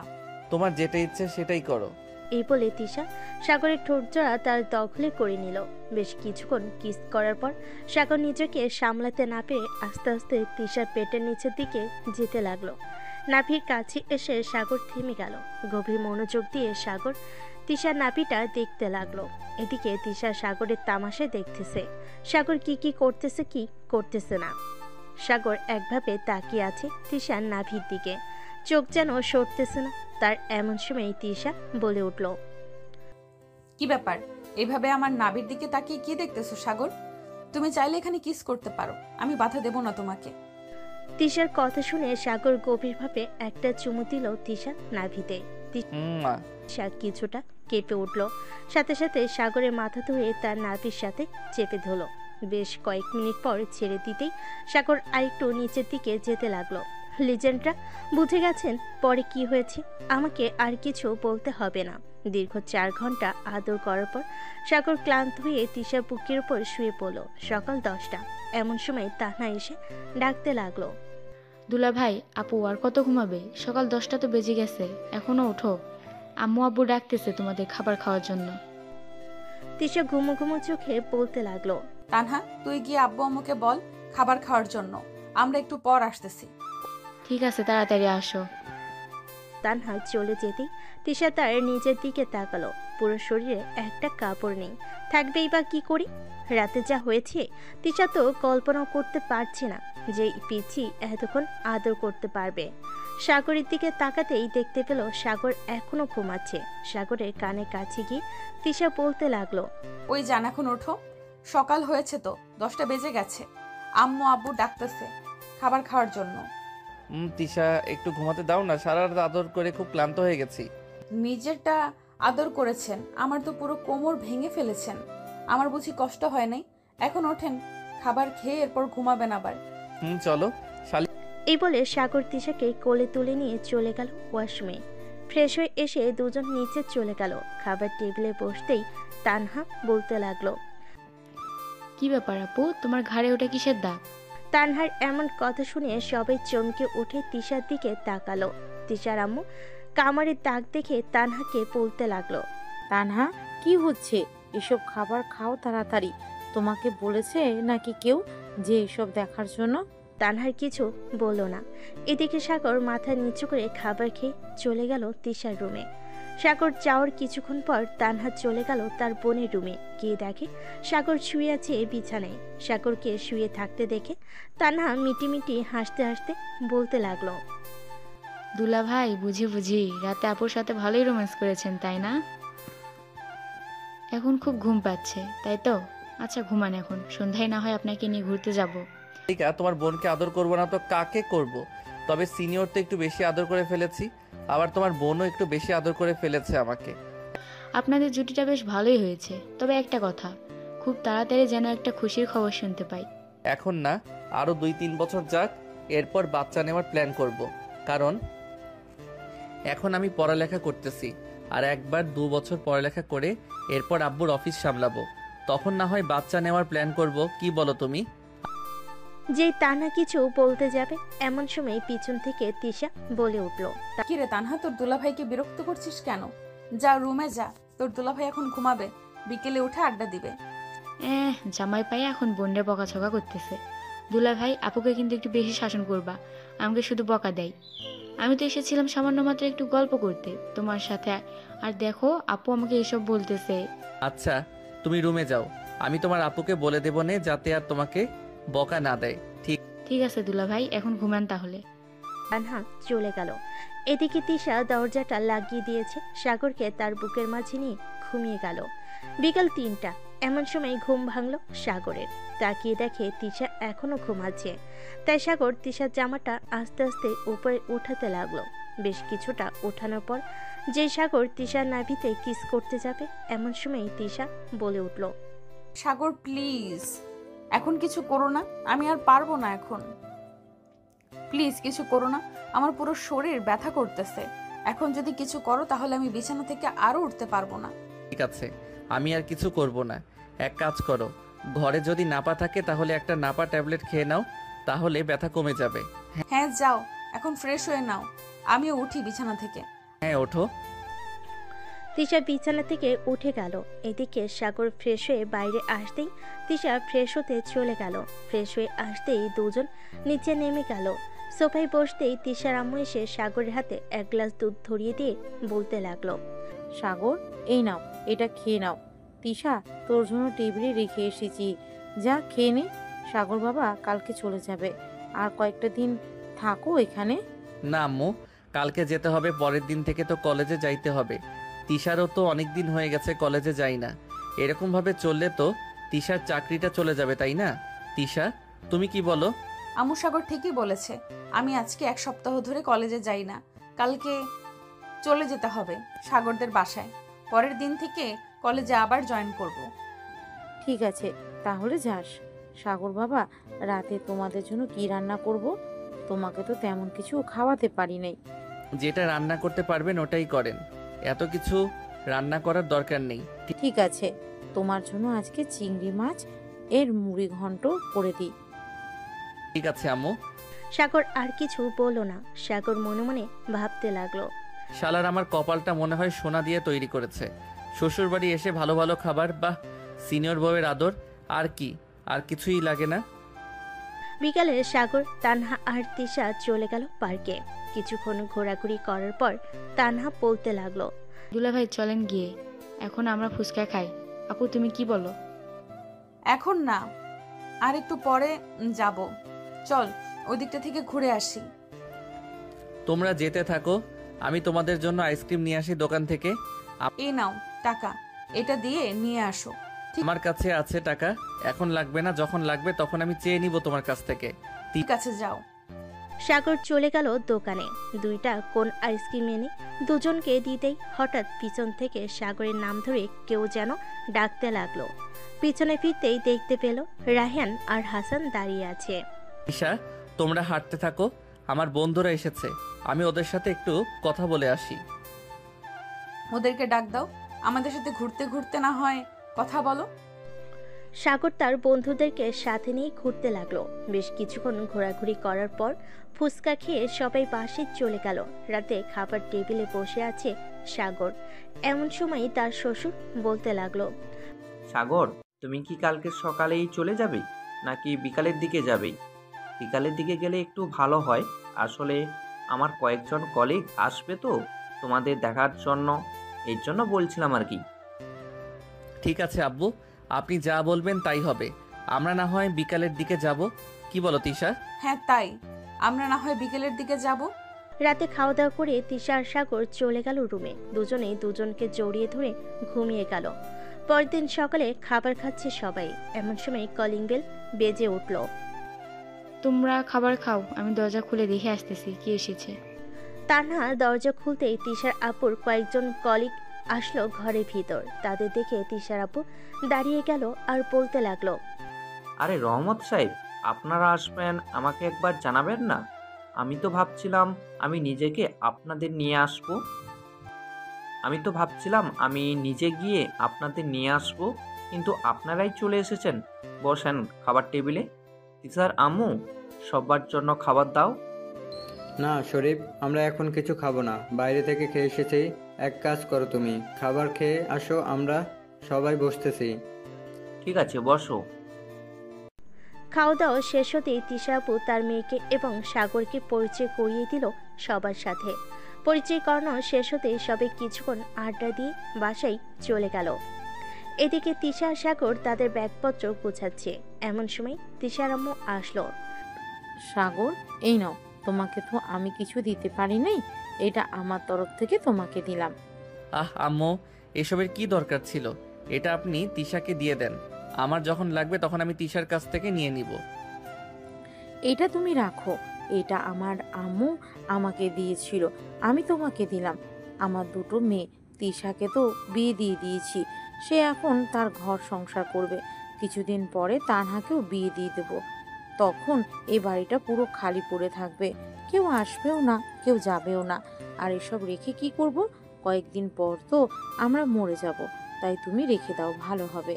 তোমার যেটা ইচ্ছে সেটাই করো। এই বলে তিশা সাগরের ঠোঁটজোড়া তার দখলে করে নিল। বেশ কিছুক্ষণ কিস করার পর সাগর নিজেকে সামলাতে না পেরে আস্তে আস্তে তিশার পেটের নিচের দিকে যেতে লাগলো। নাভির কাছে এসে সাগর থেমে গেল। গভীর মনোযোগ দিয়ে সাগর তিশার নাভিটা দেখতে লাগলো। এদিকে তিশা সাগরের তামাশা দেখতেছে, সাগর কি করতেছে কি করতেছে না। সাগর একভাবে তাকিয়ে আছে তিশার নাভির দিকে, চোখ যেন সরতেছে না তার। এমন সময় তিশা বলে উঠল, কি ব্যাপার? এভাবে আমার নাভির দিকে তাকিয়ে কি দেখতেছো সাগর? তুমি চাইলে এখানে কিস করতে পারো, আমি বাধা দেব না তোমাকে। তিশার কথা শুনে সাগর গভীরভাবে একটা চুমু দিল তিশার নাভিতে। তিশা কিছুটা কেঁপে উঠল, সাথে সাথে সাগরের মাথা ধরে তার নাভির সাথে চেপে ধরল। বেশ কয়েক মিনিট পর ছেড়ে দিতেই সাগর আরেকটু নিচের দিকে যেতে লাগলো। লিজেন্ডরা বুঝে গেছেন পরে কি হয়েছে, আমাকে আর কিছু বলতে হবে না। দীর্ঘ 4 ঘন্টা আদর করার পর সাগর ক্লান্ত হয়ে তিশার বুকের উপর শুয়ে পড়ল। সকাল 10টা। এমন সময় তাহনা এসে ডাকতে লাগলো, দুলা ভাই, আপু আর কত ঘুমাবে? সকাল 10টা তো বেজে গেছে, এখনো ওঠো। আম্মু আব্বু ডাকতেছে তোমাদের খাবার খাওয়ার জন্য। তিশা ঘুমো ঘুমো চোখে বলতে লাগলো, তানহা, তুই গিয়ে আব্বু আম্মুকে বল খাবার খাওয়ার জন্য, আমরা একটু পর আসতেছি। ঠিক আছে, তাড়াতাড়ি আসো। তানহা চলে যেতেই তিশা তার নিজের দিকে তাকালো। পুরো শরীরে একটা কাপড় নেই, থাকবেই বা কি করি? রাতে যা হয়েছে তিশা তো কল্পনা করতে পারছে না যে পিচি এতক্ষণ আদর করতে পারবে। সাগরের দিকে তাকাতেই দেখতে পেল সাগর এখনো ঘুমাচ্ছে। সাগরের কানে কাছে গিয়ে তিশা বলতে লাগলো, ওই জান, এখন ওঠো, সকাল হয়েছে তো, 10টা বেজে গেছে। আম্মু আব্বু ডাকতেছে খাবার খাওয়ার জন্য। তিশা একটু ঘুমাতে দাও না, সারা রাত আদর করে খুব ক্লান্ত হয়ে গেছি। নিজেরটা আদর করেছেন, আমার তো পুরো কোমর ভেঙে ফেলেছেন। আমার বুঝি কষ্ট হয় নাই? এখন ওঠেন, খাবার খেয়ে এরপর ঘুমাবেন আবার। চলো। এই বলে সাগর তিশাকে কোলে তুলে নিয়ে চলে গেল ওয়াশরুমে। ফ্রেশ হয়ে এসে দুজন নিচে চলে গেল। খাবার টেবিলে বসতেই তানহা বলতে লাগলো, কি ব্যাপার আপু, তোমার ঘাড়ে ওটা কিসের দাগ? তানহার এমন কথা শুনে সবাই চমকে উঠে তিশার দিকে তাকালো। তিশার আম্মু কামারের দাগ দেখে তানহাকে বলতে লাগলো, তানহা, কি হচ্ছে? এসব খাবার খাও তাড়াতাড়ি। তোমাকে বলেছে নাকি কেউ যে এসব দেখার জন্য? তানহার কিছু বলল না। এদিকে সাগর মাথা নিচু করে খাবার খেয়ে চলে গেল তিশার রুমে। সাগর যাওয়ার কিছুক্ষণ পর তানহা চলে গেল তার বোনের রুমে। গিয়ে দেখে সাগর শুয়ে আছে বিছানায়। সাগরকে শুয়ে থাকতে দেখে তানহা মিটিমিটি হাসতে হাসতে বলতে লাগলো, দুলা ভাই, বুঝি রাতে আপুর সাথে ভালোই রোম্যান্স করেছেন, তাই না? এখন খুব ঘুম পাচ্ছে, তাই তো? আচ্ছা ঘুমান এখন, সন্ধ্যায় না হয় আপনাকে নিয়ে ঘুরতে যাব। তোমার বোনকে আদর করবো না তো কাকে করব? তবে সিনিয়র তো একটু বেশি আদর করে ফেলেছি, আবার তোমার বোনও একটু বেশি আদর করে ফেলেছে আমাকে। আপনাদের জুটিটা বেশ ভালোই হয়েছে, তবে একটা কথা, খুব তাড়াতাড়ি যেন একটা খুশির খবর শুনতে পাই। এখন না, আরো 2-3 বছর যাক, এরপর বাচ্চা নেওয়ার প্ল্যান করব। কারণ এখন আমি পড়ালেখা করতেছি, আর একবার 2 বছর পড়ালেখা করে এরপর আব্বুর অফিস সামলাবো, তখন না হয় বাচ্চা নেওয়ার প্ল্যান করব। কি বলো তুমি? যেই তানহা কিছু বলতে যাবে এমন সময় পিছন থেকে তিশা বলে উঠল, কিরে তানহা, তোর দুলাভাইকে বিরক্ত করছিস কেন? যা রুমে যা, তোর দুলাভাই এখন ঘুমাবে, বিকেলে উঠে আড্ডা দিবে। জামাই পায়ে এখন বোনের বকাঝকা করতেছে। দুলা ভাই, আপুকে কিন্তু একটু বেশি শাসন করবা, আমাকে শুধু বকা দেয়। আমি তো এসেছিলাম সামান্য মাত্র একটু গল্প করতে তোমার সাথে, আর দেখো আপু আমাকে এসব বলতেছে। আচ্ছা তুমি রুমে যাও, আমি তোমার আপুকে বলে দেব নে যাতে আর তোমাকে বকা না দেয়। ঠিক আছে দুলা ভাই, এখন ঘুমান তাহলে। তানহা চলে গেল। এদিকে তিশা দরজাটা লাগিয়ে দিয়েছে। সাগরকে তার বুকের মাঝে নিয়ে ঘুমিয়ে গেল। বিকাল 3টা। এমন সময় ঘুম ভাঙল সাগরের। তাকিয়ে দেখে তিশা এখনো ঘুমাচ্ছে। তাই সাগর তিশার জামাটা আস্তে আস্তে উপরে উঠাতে লাগলো। বেশ কিছুটা ওঠানোর পর যে সাগর তিশার নাভিতে কিস করতে যাবে এমন সময় তিশা বলে উঠল, সাগর প্লিজ, এখন কিছু করো না, আমি আর পারবো না এখন। প্লিজ কিছু করো না, আমার পুরো শরীর ব্যথা করতেছে। এখন যদি কিছু করো তাহলে আমি বিছানা থেকে আরো উঠতে পারবো না। ঠিক আছে, আমি আর কিছু করব না। এক কাজ করো, ঘরে যদি নাপা থাকে তাহলে একটা নাপা ট্যাবলেট খেয়ে নাও, তাহলে ব্যথা কমে যাবে। হ্যাঁ যাও, এখন ফ্রেশ হয়ে নাও, আমিও উঠি বিছানা থেকে। হ্যাঁ ওঠো। তিশা বিছানা থেকে উঠে গেল। এদিকে সাগর ফ্রেশ হয়ে বাইরে আসতেই তিশা ফ্রেশ হতে চলে গেল। ফ্রেশ হয়ে আসতেই দুজন নিচে নেমে গেল। সোফায় বসতেই তিশার আম্মু এসে সাগরের হাতে এক গ্লাস দুধ ধরিয়ে দিয়ে বলতে লাগলো, সাগর, এই নাও, এটা খেয়ে নাও। তিশা, তোর জন্য টেবিলে রেখে এসেছি, যা খেয়ে নে। সাগর বাবা কালকে চলে যাবে, আর কয়েকটা দিন থাকো এখানে। না আম্মু, কালকে যেতে হবে, পরের দিন থেকে তো কলেজে যাইতে হবে। তিশারও তো অনেক দিন হয়ে গেছে কলেজে যাই না। এরকমভাবে চললে তো তিশার চাকরিটা চলে যাবে, তাই না? তিশা, তুমি কি বলো? আম্মু সাগর ঠিকই বলেছে। আমি আজকে 1 সপ্তাহ ধরে কলেজে যাই না। কালকে চলে যেতে হবে সাগরদের বাসায়। পরের দিন থেকে কলেজে আবার জয়েন করব। ঠিক আছে, তাহলে যাস। সাগর বাবা, রাতে তোমাদের জন্য কি রান্না করব? তোমাকে তো তেমন কিছু খাওয়াতে পারি নাই। যেটা রান্না করতে পারবেন ওটাই করেন, এত কিছু রান্না করার দরকার নেই। ঠিক আছে, তোমার জন্য আজকে চিংড়ি মাছ এর মুড়ি ঘন্ট করে দিই। ঠিক আছে আম্মু। সাগর আর কিছু বলল না। সাগর মনে মনে ভাবতে লাগলো, শালার আমার কপালটা মনে হয় সোনা দিয়ে তৈরি করেছে। শ্বশুর বাড়ি এসে ভালো ভালো খাবার, বা সিনিয়র বউয়ের আদর, আর কি, আর কিছুই লাগে না। বিকালে সাগর, তানহা আর তিশা চলে গেল পার্কে। কিছুক্ষণ ঘোরাঘুরি করার পর তানহা বলতে লাগলো, দুলাভাই চলেন গিয়ে, এখন আমরা ফুচকা খাই। আপু তুমি কি বলো? এখন না, আর একটু পরে যাব। চল ওই দিকটা থেকে ঘুরে আসি। তোমরা যেতে থাকো, আমি তোমাদের জন্য আইসক্রিম নিয়ে আসি দোকান থেকে। এই নাও টাকা, এটা দিয়ে নিয়ে আসো। আমার কাছে আছে টাকা, এখন লাগবে না, যখন লাগবে তখন আমি চেয়ে নিব তোমার কাছ থেকে। ঠিক আছে, যাও। সাগর চলে গেল দোকানে। 2টা কোন আইসক্রিম এনে দুজনকে দিতেই হঠাৎ পিছন থেকে সাগরের নাম ধরে কেউ যেন ডাকতে লাগলো। পিছনে ফিরতেই দেখতে পেল রায়হান আর হাসান দাঁড়িয়ে আছে। ঈশা, তোমরা হাঁটতে থাকো, আমার বন্ধুরা এসেছে, আমি ওদের সাথে একটু কথা বলে আসি। ওদেরকে ডাক দাও, আমাদের সাথে ঘুরতে ঘুরতে না হয় কথা বলো। সাগর তার বন্ধুদেরকে সাথে নিয়ে ঘুরতে লাগলো। বেশ কিছুক্ষণ ঘোরাঘুরি করার পর ফুচকা খেয়ে সবাই বাসে চলে গেল। রাতে খাবার টেবিলে বসে আছে সাগর। এমন সময় তার শ্বশুর বলতে লাগলো, সাগর, তুমি কি কালকে সকালেই চলে যাবে নাকি বিকালের দিকে যাবে? বিকালের দিকে গেলে একটু ভালো হয়। আসলে আমার কয়েকজন কলিগ আসবে তো তোমাদের দেখার জন্য, এর জন্য বলছিলাম আর কি। ঠিক আছে আব্বু, আপনি যা বলবেন তাই হবে। আমরা না হয় বিকালের দিকে যাব, কি বলো তিশা? হ্যাঁ তাই, আমরা না হয় বিকেলের দিকে যাব। রাতে খাওয়া দাওয়া করে তিশা আর সাগর চলে গেল রুমে। দুজনেই দুজনকে জড়িয়ে ধরে ঘুমিয়ে গেল। পরের দিন সকালে খাবার খাচ্ছে সবাই। এমন সময় কলিং বেল বেজে উঠল। তোমরা খাবার খাও, আমি দরজা খুলে দেখে আসতেছি কি এসেছে। তানহা দরজা খুলতেই তিশার আপুর কয়েকজন কলিগ আসলো ঘরের ভিতর। তাদের দেখে তিশার আপু দাঁড়িয়ে গেল আর বলতে লাগলো, আরে রহমত সাহেব, আপনারা আসবেন আমাকে একবার জানাবেন না? আমি তো ভাবছিলাম আমি নিজে গিয়ে আপনাদের নিয়ে আসবো, কিন্তু আপনারাই চলে এসেছেন। বসেন খাবার টেবিলে। স্যার, আম্মু, সবার জন্য খাবার দাও। না শরীফ, আমরা এখন কিছু খাবো না, বাইরে থেকে খেয়ে এসেছি। এক কাজ করো, তুমি খাবার খেয়ে আসো, আমরা সবাই বসতেছি। ঠিক আছে, বসো। খাওয়া দাওয়া শেষ হতেই তিশা আপু তার মেয়েকে এবং সাগরকে পরিচয় করিয়ে দিল সবার সাথে। পরিচয় করানো শেষ হতেই সবাই কিছুক্ষণ আড্ডা দিয়ে বাসায় চলে গেল। এদিকে তিশা আর সাগর তাদের ব্যাগপত্র গোছাচ্ছে। এমন সময় তিশার আম্মু আসলো। সাগর, এই নাও, তোমাকে তো আমি কিছু দিতে পারি নাই, এটা আমার তরফ থেকে তোমাকে দিলাম। আহ আম্মু, এসবের কি দরকার ছিল? এটা আপনি তিশাকে দিয়ে দেন, আমার যখন লাগবে তখন আমি তিশার কাছ থেকে নিয়ে নিব। এটা তুমি রাখো, এটা আমার আম্মু আমাকে দিয়েছিল, আমি তোমাকে দিলাম। আমার 2টো মেয়ে, তিশাকে তো বিয়ে দিয়ে দিয়েছি, সে এখন তার ঘর সংসার করবে। কিছুদিন পরে তানহাকেও বিয়ে দিয়ে দেবো। তখন এই বাড়িটা পুরো খালি পড়ে থাকবে, কেউ আসবেও না, কেউ যাবেও না। আর এসব রেখে কি করব? কয়েকদিন পর তো আমরা মরে যাব, তাই তুমি রেখে দাও, ভালো হবে।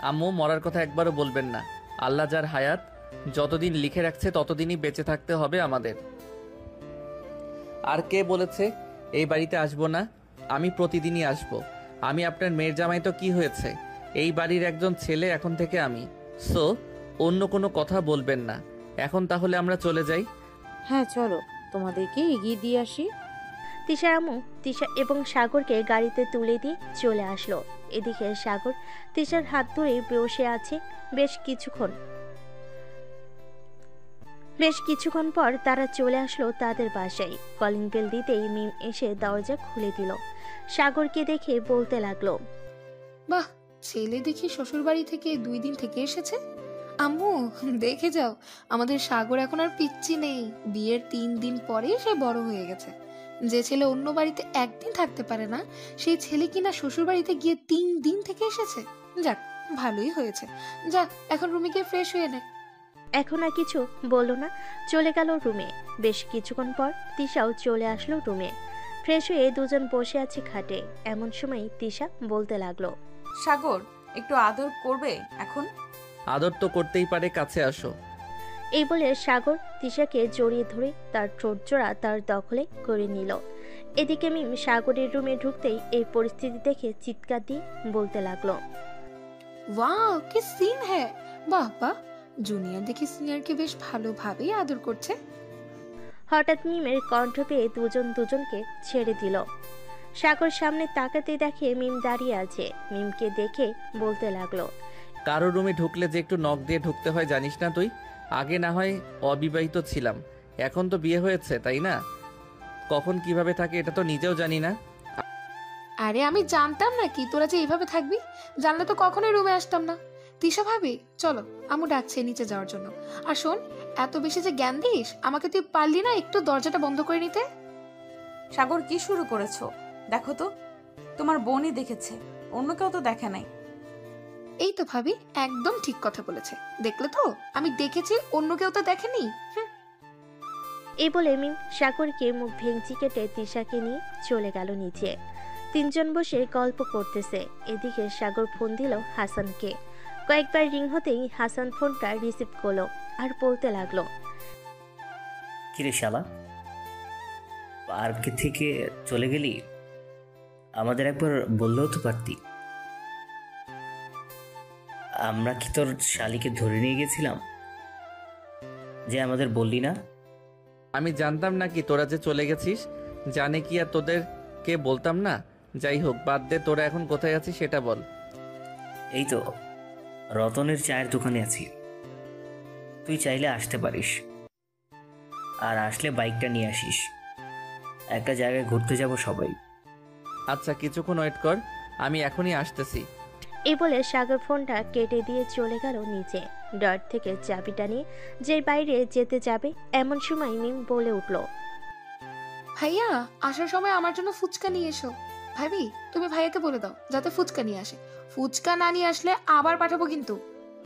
আম্মু, মরার কথা একবারও বলবেন না। আল্লাহ যার হায়াত যতদিন লিখে রাখছে ততদিনই বেঁচে থাকতে হবে আমাদের। আর কে বলেছে এই বাড়িতে আসবো না? আমি প্রতিদিনই আসব। আমি আপনার মেয়ের জামাই তো কি হয়েছে, এই বাড়ির একজন ছেলে এখন থেকে আমি। সো অন্য কোনো কথা বলবেন না। এখন তাহলে আমরা চলে যাই। হ্যাঁ চলো, তোমাদেরকে এগিয়ে দিয়ে আসি। তিশার আম্মু তিশা এবং সাগরকে গাড়িতে তুলে দিয়ে চলে আসলো। এদিকে সাগর তিশার হাত ধরে বসে আছে। বেশ কিছুক্ষণ পর তারা চলে আসলো তাদের বাসায়। কলিং বেল দিতেই মিম এসে দরজা খুলে দিল। সাগরকে দেখে বলতে লাগলো, বাহ, ছেলে দেখি শ্বশুর বাড়ি থেকে 2 দিন থেকে এসেছে। আম্মু দেখে যাও, আমাদের সাগর এখন আর পিচ্ছি নেই। বিয়ের 3 দিন পরেই সে বড় হয়ে গেছে। যে ছেলে অন্য বাড়িতে 1 দিন থাকতে পারে না, সেই ছেলে কিনা শ্বশুর বাড়িতে গিয়ে 3 দিন থেকে এসেছে। যাক, ভালোই হয়েছে। যাক, এখন রুমে গিয়ে ফ্রেশ হয়ে নে। এখন আর কিছু বললো না, চলে গেল রুমে। বেশ কিছুক্ষণ পর তিশাও চলে আসলো রুমে। ফ্রেশ হয়ে দুজন বসে আছে খাটে। এমন সময় তিশা বলতে লাগলো, সাগর, একটু আদর করবে এখন? আদর তো করতেই পারে, কাছে আসো। এই বলে সাগর তিশাকে জড়িয়ে ধরে তার ঠোঁট জোড়া তার দখলে করে নিল। এদিকে মিম সাগরের রুমে ঢুকতেই এই পরিস্থিতি দেখে চিৎকার দিয়ে বলতে লাগলো, ওয়াও, কি সিন হ্যাঁ! বাহ বাহ, জুনিয়র দেখি সিনিয়রকে বেশ ভালোভাবেই আদর করছে। হঠাৎ মিমের কণ্ঠ পেয়ে দুজন দুজনকে ছেড়ে দিল। সাগর সামনে তাকাতে দেখে মিম দাঁড়িয়ে আছে। মিমকে দেখে বলতে লাগলো, কারো রুমে ঢুকলে যে একটু নখ দিয়ে ঢুকতে হয় জানিস না তুই? আগে না হয় অবিবাহিত ছিলাম, এখন তো বিয়ে হয়েছে, তাই না? কখন কিভাবে থাকে এটা তো নিজেও জানি না। আরে আমি জানতাম না কি তোরা যে এইভাবে থাকবি। জানলে তো কখনোই রুমে আসতাম না। তিশা ভাবি, চলো, আম্মু ডাকছে নিচে যাওয়ার জন্য। আর শোন, এত বেশি যে জ্ঞান দিস, আমাকে তুই পারলি না একটু দরজাটা বন্ধ করে নিতে? সাগর, কি শুরু করেছো? দেখো তো, তোমার বোনই দেখেছে, অন্য কেউ তো দেখে নাই। এই তো ভাবি, একদম ঠিক কথা বলেছে। দেখলে তো, আমি দেখেছি, অন্য কেউ তো দেখেনি। এই বলে মিম সাগরকে মুখ ভেঙচি কেটে তিশাকে নিয়ে চলে গেল নিচে। তিনজন বসে গল্প করতেছে। এদিকে সাগর ফোন দিল হাসানকে। কয়েকবার রিং হতেই হাসান ফোনটা রিসিভ করলো আর বলতে লাগলো, কিরে শালা, পার্ক থেকে চলে গেলি? আমাদের একবার বললেও তো পারতি। আমরা কি তোর শালিকে ধরে নিয়ে গেছিলাম যে আমাদের বললি না? আমি জানতাম না কি তোরা যে চলে গেছিস, জানে কি আর তোদেরকে বলতাম না? যাই হোক, বাদ দে, তোরা এখন কোথায় আছিস সেটা বল। এই তো রতনের চায়ের দোকানে আছি, তুই চাইলে আসতে পারিস। আর আসলে বাইকটা নিয়ে আসিস, একটা জায়গায় ঘুরতে যাব সবাই। আচ্ছা, কিছুক্ষণ ওয়েট কর, আমি এখনই আসতেছি। এই বলে সাগর ফোনটা কেটে দিয়ে চলে গেল নিচে। ডর থেকে চাবিটা নিয়ে যে বাইরে যেতে যাবে, এমন সময় মিম বলে উঠল, ভাইয়া, আসার সময় আমার জন্য ফুচকা নিয়ে এসো। ভাবি, তুমি ভাইয়াকে বলে দাও যাতে ফুচকা নিয়ে আসে। ফুচকা না নিয়ে আসলে আবার পাঠাবো কিন্তু।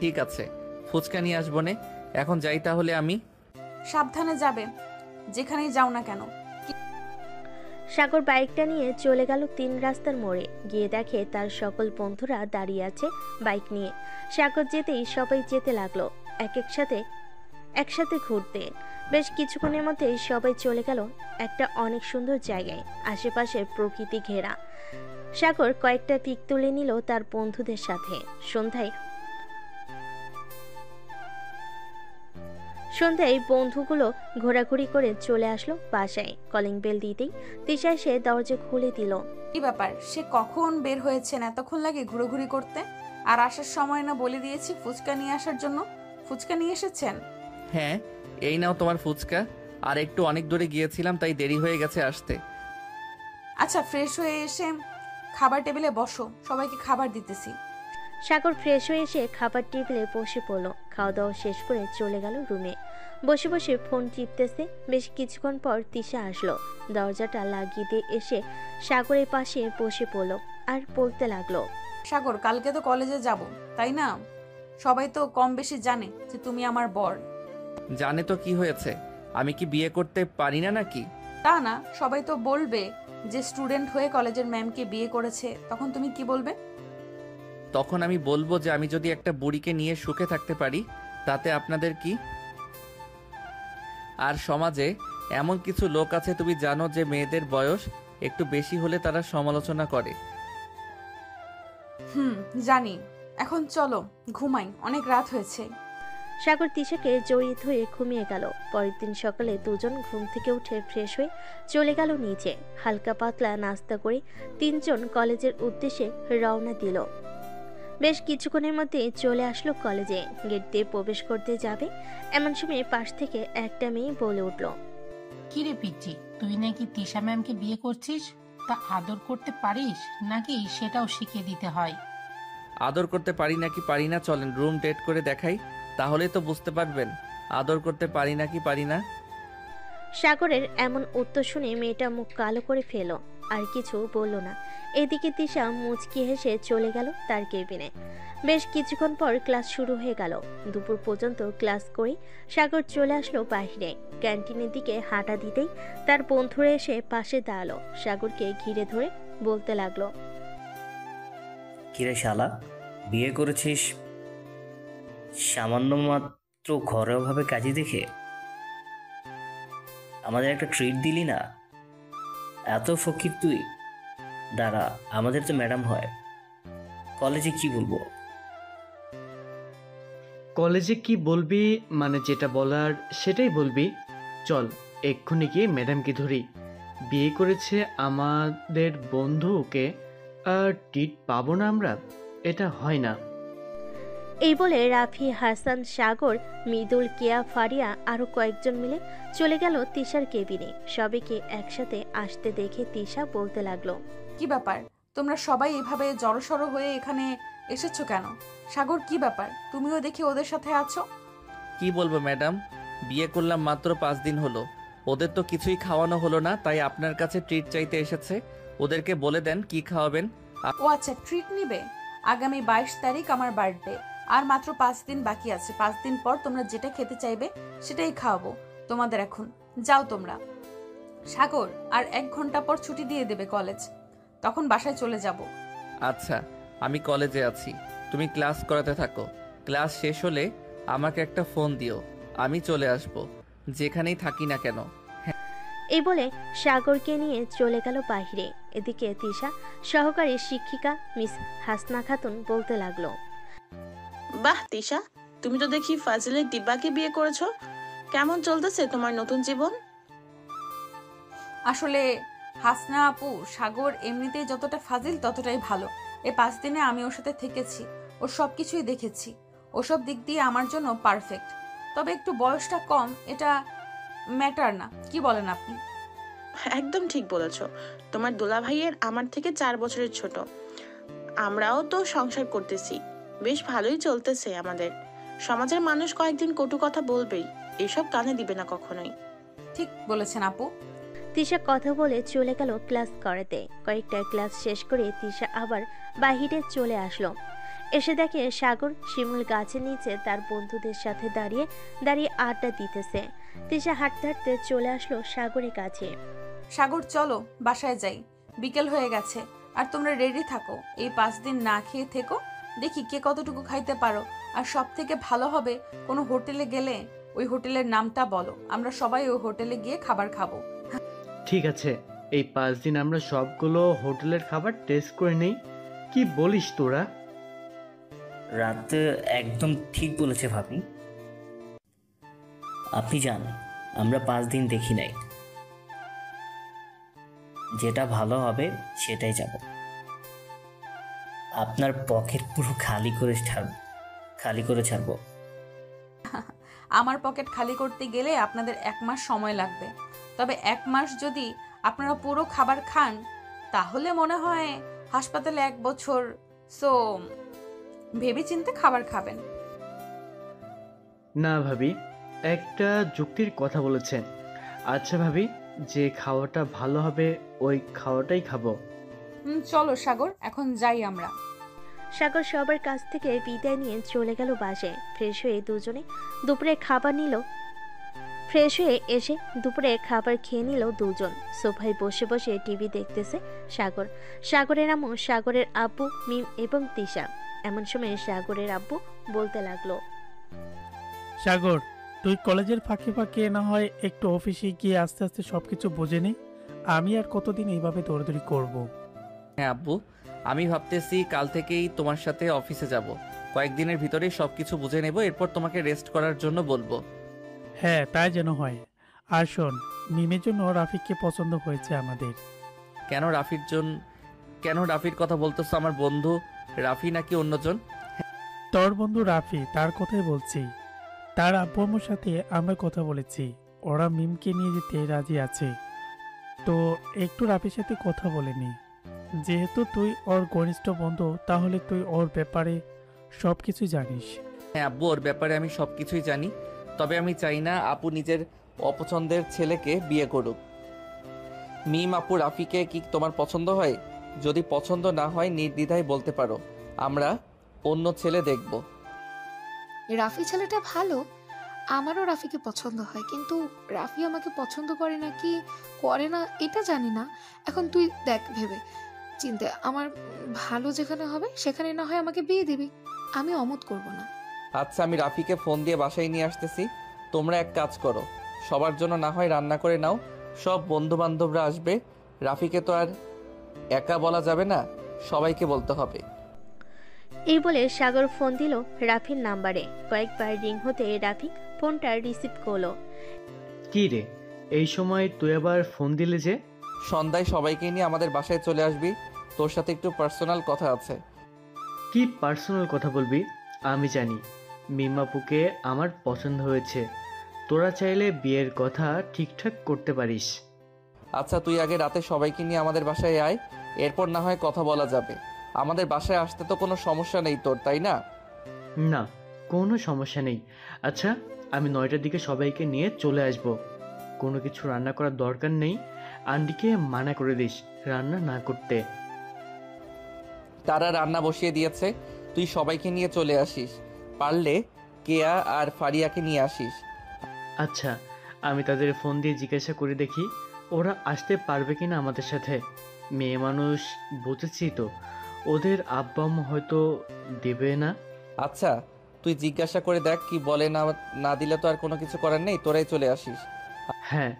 ঠিক আছে, ফুচকা নিয়ে আসবো নে। এখন যাই তাহলে আমি। সাবধানে যাবে, যেখানেই যাও না কেন। সাগর বাইকটা নিয়ে চলে গেল 3 রাস্তার মোড়ে। গিয়ে দেখে তার সকল বন্ধুরা দাঁড়িয়ে আছে বাইক নিয়ে। সাগর যেতেই সবাই যেতে লাগলো একসাথে ঘুরতে। বেশ কিছুক্ষণের মধ্যেই সবাই চলে গেল একটা অনেক সুন্দর জায়গায়, আশেপাশে প্রকৃতি ঘেরা। সাগর কয়েকটা পিক তুলে নিল তার বন্ধুদের সাথে। সন্ধ্যায় বন্ধুগুলো ঘোরাঘুরি করে চলে আসলো বাসায়। কলিং বেল দিতেই তিশা এসে দরজা খুলে দিল। কি ব্যাপার, সে কখন বের হয়েছেন? এতক্ষণ লাগে ঘুরোঘুরি করতে? আর আসার সময় না বলে দিয়েছি ফুচকা নিয়ে আসার জন্য? ফুচকা নিয়ে এসেছেন? হ্যাঁ, এই নাও তোমার ফুচকা। আর একটু অনেক দূরে গিয়েছিলাম, তাই দেরি হয়ে গেছে আসতে। আচ্ছা, ফ্রেশ হয়ে এসে খাবার টেবিলে বসো, সবাইকে খাবার দিতেছি। সাগর ফ্রেশ হয়ে এসে খাবার টেবিলে বসে পড়লো। খাওয়া দাওয়া শেষ করে চলে গেল রুমে। বসে বসে ফোন টিপতেছে। বেশ কিছুক্ষণ পর তিশা আসলো। দরজাটা লাগিয়ে দিয়ে এসে সাগরের পাশে বসে পড়লো আর বলতে লাগলো, সাগর, কালকে তো কলেজে যাব, তাই না? সবাই তো কম বেশি জানে যে তুমি আমার বর। জানে তো কি হয়েছে, আমি কি বিয়ে করতে পারি না নাকি? তা না, সবাই তো বলবে যে স্টুডেন্ট হয়ে কলেজের ম্যামকে বিয়ে করেছে। তখন তুমি কি বলবে? তখন আমি বলবো যে আমি যদি একটা বুড়িকে নিয়ে সুখে থাকতে পারি তাতে আপনাদের কি? আর সমাজে এমন কিছু লোক আছে, তুমি জানো, যে মেয়েদের বয়স একটু বেশি হলে তারা সমালোচনা করে। জানি। এখন চলো ঘুমাই, অনেক রাত হয়েছে। সাগর তিশাকে জড়িয়ে ধরে ঘুমিয়ে গেল। পরের দিন সকালে দুজন ঘুম থেকে উঠে ফ্রেশ হয়ে চলে গেল নিচে। হালকা পাতলা নাস্তা করে তিনজন কলেজের উদ্দেশ্যে রওনা দিল। বেশ কিছুক্ষণের মধ্যে চলে আসলো কলেজে। গেট দিয়ে প্রবেশ করতে যাবে এমন সময় পাশ থেকে একটা মেয়ে বলে উঠল, কিরে পিচ্ছি, তুই নাকি তিশা ম্যামকে বিয়ে করছিস? তা আদর করতে পারিস নাকি সেটাও শিখিয়ে দিতে হয়? আদর করতে পারি নাকি পারি না চলেন রুম ডেট করে দেখাই, তাহলে তো বুঝতে পারবেন আদর করতে পারি নাকি পারি না। সাগরের এমন উত্তর শুনে মেয়েটা মুখ কালো করে ফেল, আর কিছু বলল না। এদিকে তিশা মুচকি হেসে চলে গেল তার কেবিনে। বেশ কিছুক্ষণ পর ক্লাস শুরু হয়ে গেল। দুপুর পর্যন্ত ক্লাস করে সাগর চলে আসলো বাইরে। ক্যান্টিনের দিকে হাঁটা দিতেই তার বন্ধুরা এসে পাশে দাঁড়ালো। সাগরকে ঘিরে ধরে বলতে লাগলো, কিরে শালা, বিয়ে করেছিস সামান্য মাত্র ঘরোয়াভাবে কাজে দেখে? আমাদের একটা ট্রিট দিলি না? এত ফকির তুই? দাঁড়া, আমাদের তো ম্যাডাম হয়, কলেজে কি বলবো? কলেজে কি বলবি মানে যেটা বলার সেটাই বলবি। চল এক্ষুনি গিয়ে ম্যাডামকে ধরি। বিয়ে করেছে আমাদের বন্ধুকে, আর টিট পাবো না আমরা? এটা হয় না। এই বলে রাফি, হাসান, সাগর, মৃদুল, কেয়া, ফারিয়া আরো কয়েকজন মিলে চলে গেল তিশার কেবিনে। সবাইকে একসাথে আসতে দেখে তিশা বলতে লাগলো, কি ব্যাপার, তোমরা সবাই এভাবে জড়সড় হয়ে এখানে এসেছো কেন? সাগর, কি ব্যাপার? তুমিও দেখি ওদের সাথে আছো। কি বলবো ম্যাডাম, বিয়ে করলাম মাত্র 5 দিন হলো, ওদের তো কিছুই খাওয়ানো হলো না, তাই আপনার কাছে ট্রিট চাইতে এসেছে। ওদেরকে বলে দেন কি খাওয়াবেন। ও আচ্ছা, ট্রিট নিবে? আগামী 22 তারিখ আমার বার্থডে, আর মাত্র 5 দিন বাকি আছে। 5 দিন পর তোমরা যেটা খেতে চাইবে সেটাই খাওয়াবো তোমাদের। এখন যাও তোমরা। সাগর, আর 1 ঘন্টা পর ছুটি দিয়ে দেবে কলেজ, তখন বাসায় চলে যাব। আচ্ছা, আমি কলেজে আছি, তুমি ক্লাস করাতে থাকো। ক্লাস শেষ হলে আমাকে একটা ফোন দিও, আমি চলে আসব, যেখানেই থাকি না কেন। এই বলে সাগরকে নিয়ে চলে গেল বাইরে। এদিকে তিশা সহকারী শিক্ষিকা মিস হাসনা খাতুন বলতে লাগলো, বাহ তিশা, তুমি তো দেখি ফাজিলের দিব্যাকে বিয়ে করেছো। কেমন চলতেছে তোমার নতুন জীবন? আসলে হাসনা আপু, সাগর এমনিতেই যতটা ফাজিল ততটাই ভালো। এই 5 দিনে আমি ওর সাথে থেকেছি, ওর সবকিছুই দেখেছি। ওসব দিক দিয়ে আমার জন্য পারফেক্ট। তবে একটু বয়সটা কম, এটা ম্যাটার না, কি বলেন আপনি? একদম ঠিক বলেছো। তোমার দোলা ভাইয়ের আমার থেকে 4 বছরের ছোট। আমরাও তো সংসার করতেছি, বেশ ভালোই চলতেছে আমাদের। সমাজের মানুষ কয়েকদিন কটু কথা বলবেই, এসব কানে দিবে না কখনোই। ঠিক বলেছেন আপু। তিশা কথা বলে চলে গেল ক্লাস করাতে। কয়েকটা ক্লাস শেষ করে তিশা আবার বাহিরে চলে আসলো। এসে দেখে সাগর শিমুল গাছের নিচে তার বন্ধুদের সাথে দাঁড়িয়ে দাঁড়িয়ে আড্ডা দিতেছে। তিশা হাঁটতে হাঁটতে চলে আসলো সাগরের কাছে। সাগর, চলো বাসায় যাই, বিকেল হয়ে গেছে। আর তোমরা রেডি থাকো, এই 5 দিন না খেয়ে থেকো, দেখি কে কতটুকু খাইতে পারো। আর সব থেকে ভালো হবে কোনো হোটেলে গেলে ওই হোটেলের নামটা বলো, আমরা সবাই ওই হোটেলে গিয়ে খাবার খাবো। ঠিক আছে, এই 5 দিন আমরা সবগুলো হোটেলের খাবার টেস্ট করে নেই। কি বলিস তোরা? রাত একদম ঠিক বলেছে ভাবি। আপনি যান, আমরা 5 দিন দেখি নাই, যেটা ভালো হবে সেটাই যাব। আপনার পকেট পুরো খালি করে ছাড়বো। আমার পকেট খালি করতে গেলে আপনাদের 1 মাস সময় লাগবে। তবে 1 মাস যদি আপনারা পুরো খাবার খান, তাহলে মনে হয় হাসপাতালে 1 বছর। সো ভেবেচিন্তে খাবার খাবেন। না ভাবি, একটা যুক্তির কথা বলেছেন। আচ্ছা ভাবি, যে খাওয়াটা ভালো হবে ওই খাওয়াটাই খাবো। চলো সাগর, এখন যাই আমরা। সাগর সবার কাছ থেকে বিদায় নিয়ে চলে গেল বাসে। ফ্রেশ হয়ে দুজনে দুপুরে খাবার নিল। ফ্রেশ হয়ে এসে দুপুরে খাবার খেয়ে নিল দুজন। সোফায় বসে বসে টিভি দেখতেছে সাগর, সাগরের আম্মু, সাগরের আব্বু, মিম এবং তিশা। এমন সময় সাগরের আব্বু বলতে লাগলো, সাগর, তুই কলেজের ফাঁকে ফাঁকে না হয় একটু অফিসে গিয়ে আস্তে আস্তে সবকিছু বুঝে নে। আমি আর কতদিন এইভাবে দৌড়াদৌড়ি করব। হ্যাঁ আব্বু, আমি ভাবতেছি কাল থেকেই তোমার সাথে অফিসে যাব। কয়েকদিনের ভিতরেই সব কিছু বুঝে নেব, এরপর তোমাকে রেস্ট করার জন্য বলবো। হ্যাঁ, তাই যেন হয়। আর শোন, মিমের জন্য রাফিককে পছন্দ হয়েছে আমাদের। কেন রাফির কথা বলতেছো? আমার বন্ধু রাফি নাকি অন্যজন? তোর বন্ধু রাফি, তার কথাই বলছি। তার আব্বু আম্মুর সাথে আমরা কথা বলেছি, ওরা মিমকে নিয়ে যেতে রাজি আছে। তো একটু রাফির সাথে কথা বলে নি। যেহেতু তুই ওর ঘনিষ্ঠ বন্ধু, তাহলে তুই ওর ব্যাপারে সব কিছু জানিস। হ্যাঁ আব্বু, ওর ব্যাপারে আমি সব কিছুই জানি। তবে আমি চাই না আপু নিজের অপছন্দের ছেলেকে বিয়ে করুক। মিম আপু, রাফিকে কি তোমার পছন্দ হয়? যদি পছন্দ না হয় নির্দ্বিধায় বলতে পারো, আমরা অন্য ছেলে দেখব। রাফি ছেলেটা ভালো, আমারও রাফিকে পছন্দ হয়, কিন্তু রাফি আমাকে পছন্দ করে না কি করে না এটা জানি না। এখন তুই দেখ ভেবে চিন্তা, আমার ভালো যেখানে হবে সেখানে না হয় আমাকে বিয়ে দিবি, আমি অমত করব না। আচ্ছা, আমি রাফিকে ফোন দিয়ে বাসায় নিয়ে আসতেছি। তোমরা এক কাজ করো, সবার জন্য না হয় রান্না করে নাও, সব বন্ধু বান্ধবরা আসবে। রাফিকে তো আর একা বলা যাবে না, সবাইকে বলতে হবে। এই বলে সাগর ফোন দিল রাফির নাম্বারে। কয়েকবার রিং হতে রাফি ফোনটা রিসিভ করলো। কি রে, এই সময় তুই আবার ফোন দিলে যে? সন্ধ্যায় সবাইকে নিয়ে আমাদের বাসায় চলে আসবি, তোর সাথে একটু পার্সোনাল কথা আছে। কি পার্সোনাল কথা বলবি? আমি জানি মিমাপুকে আমার পছন্দ হয়েছে, তোরা চাইলে বিয়ের কথা ঠিকঠাক করতে পারিস। আচ্ছা, তুই আগে রাতে সবাইকে নিয়ে আমাদের বাসায় আয়, এরপর না হয় কথা বলা যাবে। আমাদের বাসায় আসতে তো কোনো সমস্যা নেই তোর, তাই না? না, কোনো সমস্যা নেই। আচ্ছা, আমি 9টার দিকে সবাইকে নিয়ে চলে আসব। কোনো কিছু রান্না করার দরকার নেই, আন্টিকে মানা করে দিস রান্না না করতে। তারা রান্না বসিয়ে দিয়েছে, তুই সবাইকে নিয়ে চলে আসিস। পারলে কেয়া আর ফারিয়াকে নিয়ে আসিস। আচ্ছা, আমি তাদের ফোন দিয়ে জিজ্ঞাসা করে দেখি ওরা আসতে পারবে কিনা আমাদের সাথে। মেয়ে মানুষ, বুঝেছি তো, ওদের আব্বা আম্মা হয়তো দেবে না। আচ্ছা, তুই জিজ্ঞাসা করে দেখ কি বলে। না দিলে তো আর কোনো কিছু করার নেই, তোরাই চলে আসিস। হ্যাঁ,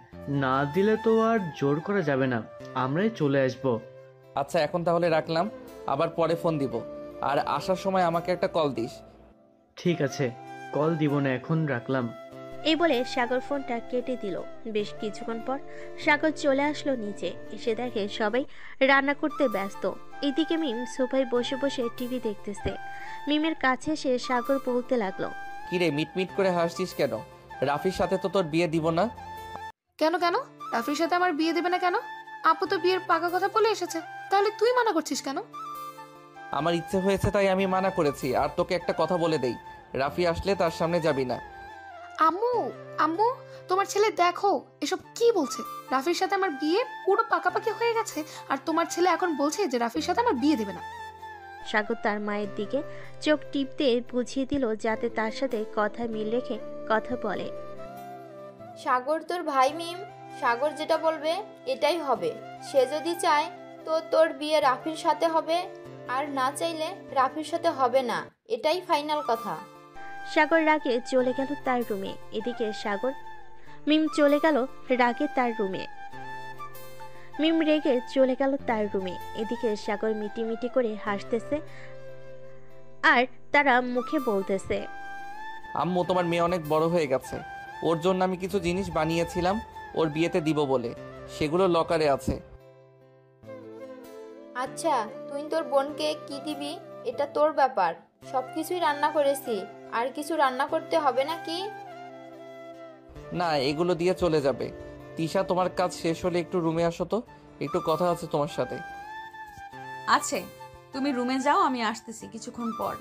না দিলে তো আর জোর করা যাবে না, আমরাই চলে আসব। আচ্ছা, এখন তাহলে রাখলাম, আবার পরে ফোন দিব। আর আসার সময় আমাকে একটা কল দিস। ঠিক আছে, কল দিব না, এখন রাখলাম। এই বলে সাগর ফোনটা কেটে দিল। বেশ কিছুক্ষণ পর সাগর চলে আসলো নিচে, এসে দেখে সবাই রান্না করতে ব্যস্ত। এদিকে মিম সোফায় বসে বসে টিভি দেখতেছে। মিমের কাছে এসে সাগর বলতে লাগলো, কিরে মিটমিট করে হাসছিস কেন? রাফির সাথে তো তোর বিয়ে দিব না। কেন কেন রাফির সাথে আমার বিয়ে দেবে না কেন? আপু তো বিয়ের পাকা কথা বলে এসেছে, তাহলে তুই মানা করছিস কেন? আমার ইচ্ছে হয়েছে তাই আমি মানা করেছি। আর তোকে একটা কথা বলে দেই, রাফি আসলে তার সামনে যাবি না। আম্মু, আম্মু, তোমার ছেলে দেখো এসব কি বলছে। রাফির সাথে আমার বিয়ে পুরো পাকাপাকি হয়ে গেছে, আর তোমার ছেলে এখন বলছে যে রাফির সাথে আমার বিয়ে দেবে না। সাগর তার মায়ের দিকে চোখ টিপতে বুঝিয়ে দিল যাতে তার সাথে কথা মিল রেখে কথা বলে। সাগর তোর ভাই মিম, সাগর যেটা বলবে এটাই হবে। সে যদি চায় তো তোর বিয়ে রাফির সাথে হবে, আর না চাইলে রাফির সাথে হবে না, এটাই ফাইনাল কথা। সাগর রাগে চলে গেল তার রুমে। এদিকে মিম চলে গেল রাগে তার রুমে। মিম রেগে চলে গেল তার রুমে। এদিকে সাগর মিটিমিটি করে হাসতেছে, আর তারা মুখে বলতেছে, আম্মু, তোমার মেয়ে অনেক বড় হয়ে গেছে। ওর জন্য আমি কিছু জিনিস বানিয়েছিলাম ওর বিয়েতে দিব বলে, সেগুলো লকারে আছে। আচ্ছা, তুই তোর বোনকে কি দিবি এটা তোর ব্যাপার। সবকিছুই রান্না করেছি, আর কিছু রান্না করতে হবে নাকি? না, এগুলো দিয়ে চলে যাবে। তিশা, তোমার কাজ শেষ হলে একটু রুমে আসো তো, একটু কথা আছে তোমার সাথে। আছে, তুমি রুমে যাও, আমি আসতেছি কিছুক্ষণ পর।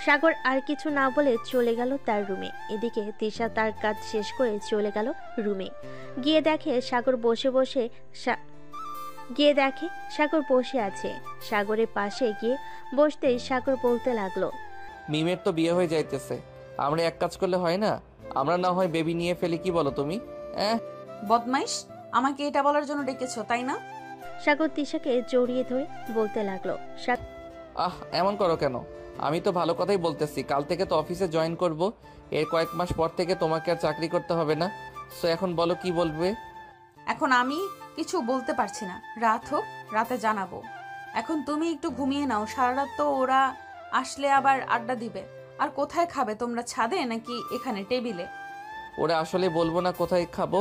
সাগর আর কিছু না বলে চলে গেল তার রুমে। এদিকে তিশা তার কাজ শেষ করে চলে গেল রুমে। গিয়ে দেখে সাগর বসে আছে। সাগরের পাশে গিয়ে বসতেই সাগর বলতে লাগলো, মিমের তো বিয়ে হয়ে যাইতেছে, আমরা এক কাজ করলে হয় না? আমরা না হয় বেবি নিয়ে ফেলি, কি বলো তুমি? বদমাইশ, আমাকে এটা বলার জন্য ডেকেছো তাই না? সাগর তিশাকে জড়িয়ে ধরে বলতে লাগলো, এমন করো কেন? আমি তো ভালো কথাই বলতেছি। কাল থেকে তো অফিসে জয়েন করব, এর কয়েক মাস পর থেকে তোমাকে আর চাকরি করতে হবে না। সো এখন বলো কি বলবে? এখন আমি কিছু বলতে পারছি না। রাত হোক, রাতে জানাবো। এখন তুমি একটু ঘুমিয়ে নাও, সারা রাত তো ওরা আসলে আবার আড্ডা দিবে। আর কোথায় খাবে তোমরা, ছাদে নাকি এখানে টেবিলে? ওরা আসলে বলবো না কোথায় খাবো,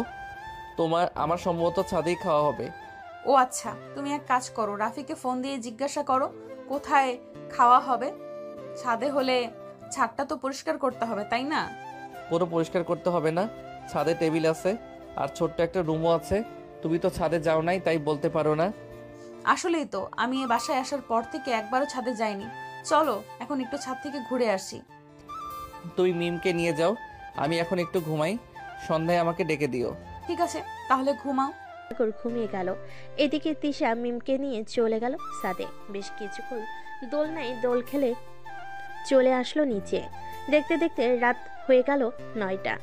আমার সম্ভবত ছাদেই খাওয়া হবে। ও আচ্ছা, তুমি এক কাজ করো, রাফিকে ফোন দিয়ে জিজ্ঞাসা করো কোথায় খাওয়া হবে। ছাদে হলে ছাদটা তো পরিষ্কার করতে হবে, তাই না? পুরো পরিষ্কার করতে হবে না, ছাদে টেবিল আছে আর ছোট্ট একটা রুমও আছে। তুমি তো ছাদে যাও নাই, তাই বলতে পারো না। আসলেই তো, আমি এ বাসায় আসার পর থেকে একবারও ছাদে যাইনি। চলো এখন একটু ছাদ থেকে ঘুরে আসি। তুমি মিমকে নিয়ে যাও, আমি এখন একটু ঘুমাই, সন্ধ্যায় আমাকে ডেকে দিও। ঠিক আছে, তাহলে ঘুমাও। সাগর ঘুমিয়ে গেল। এদিকে তিশা মিমকে নিয়ে চলে গেল ছাদে। বেশ কিছুক্ষণ দোলনায় দোল খেলে চলে আসলো নিচে। দেখতে দেখতে রাত হয়ে গেল 9টা।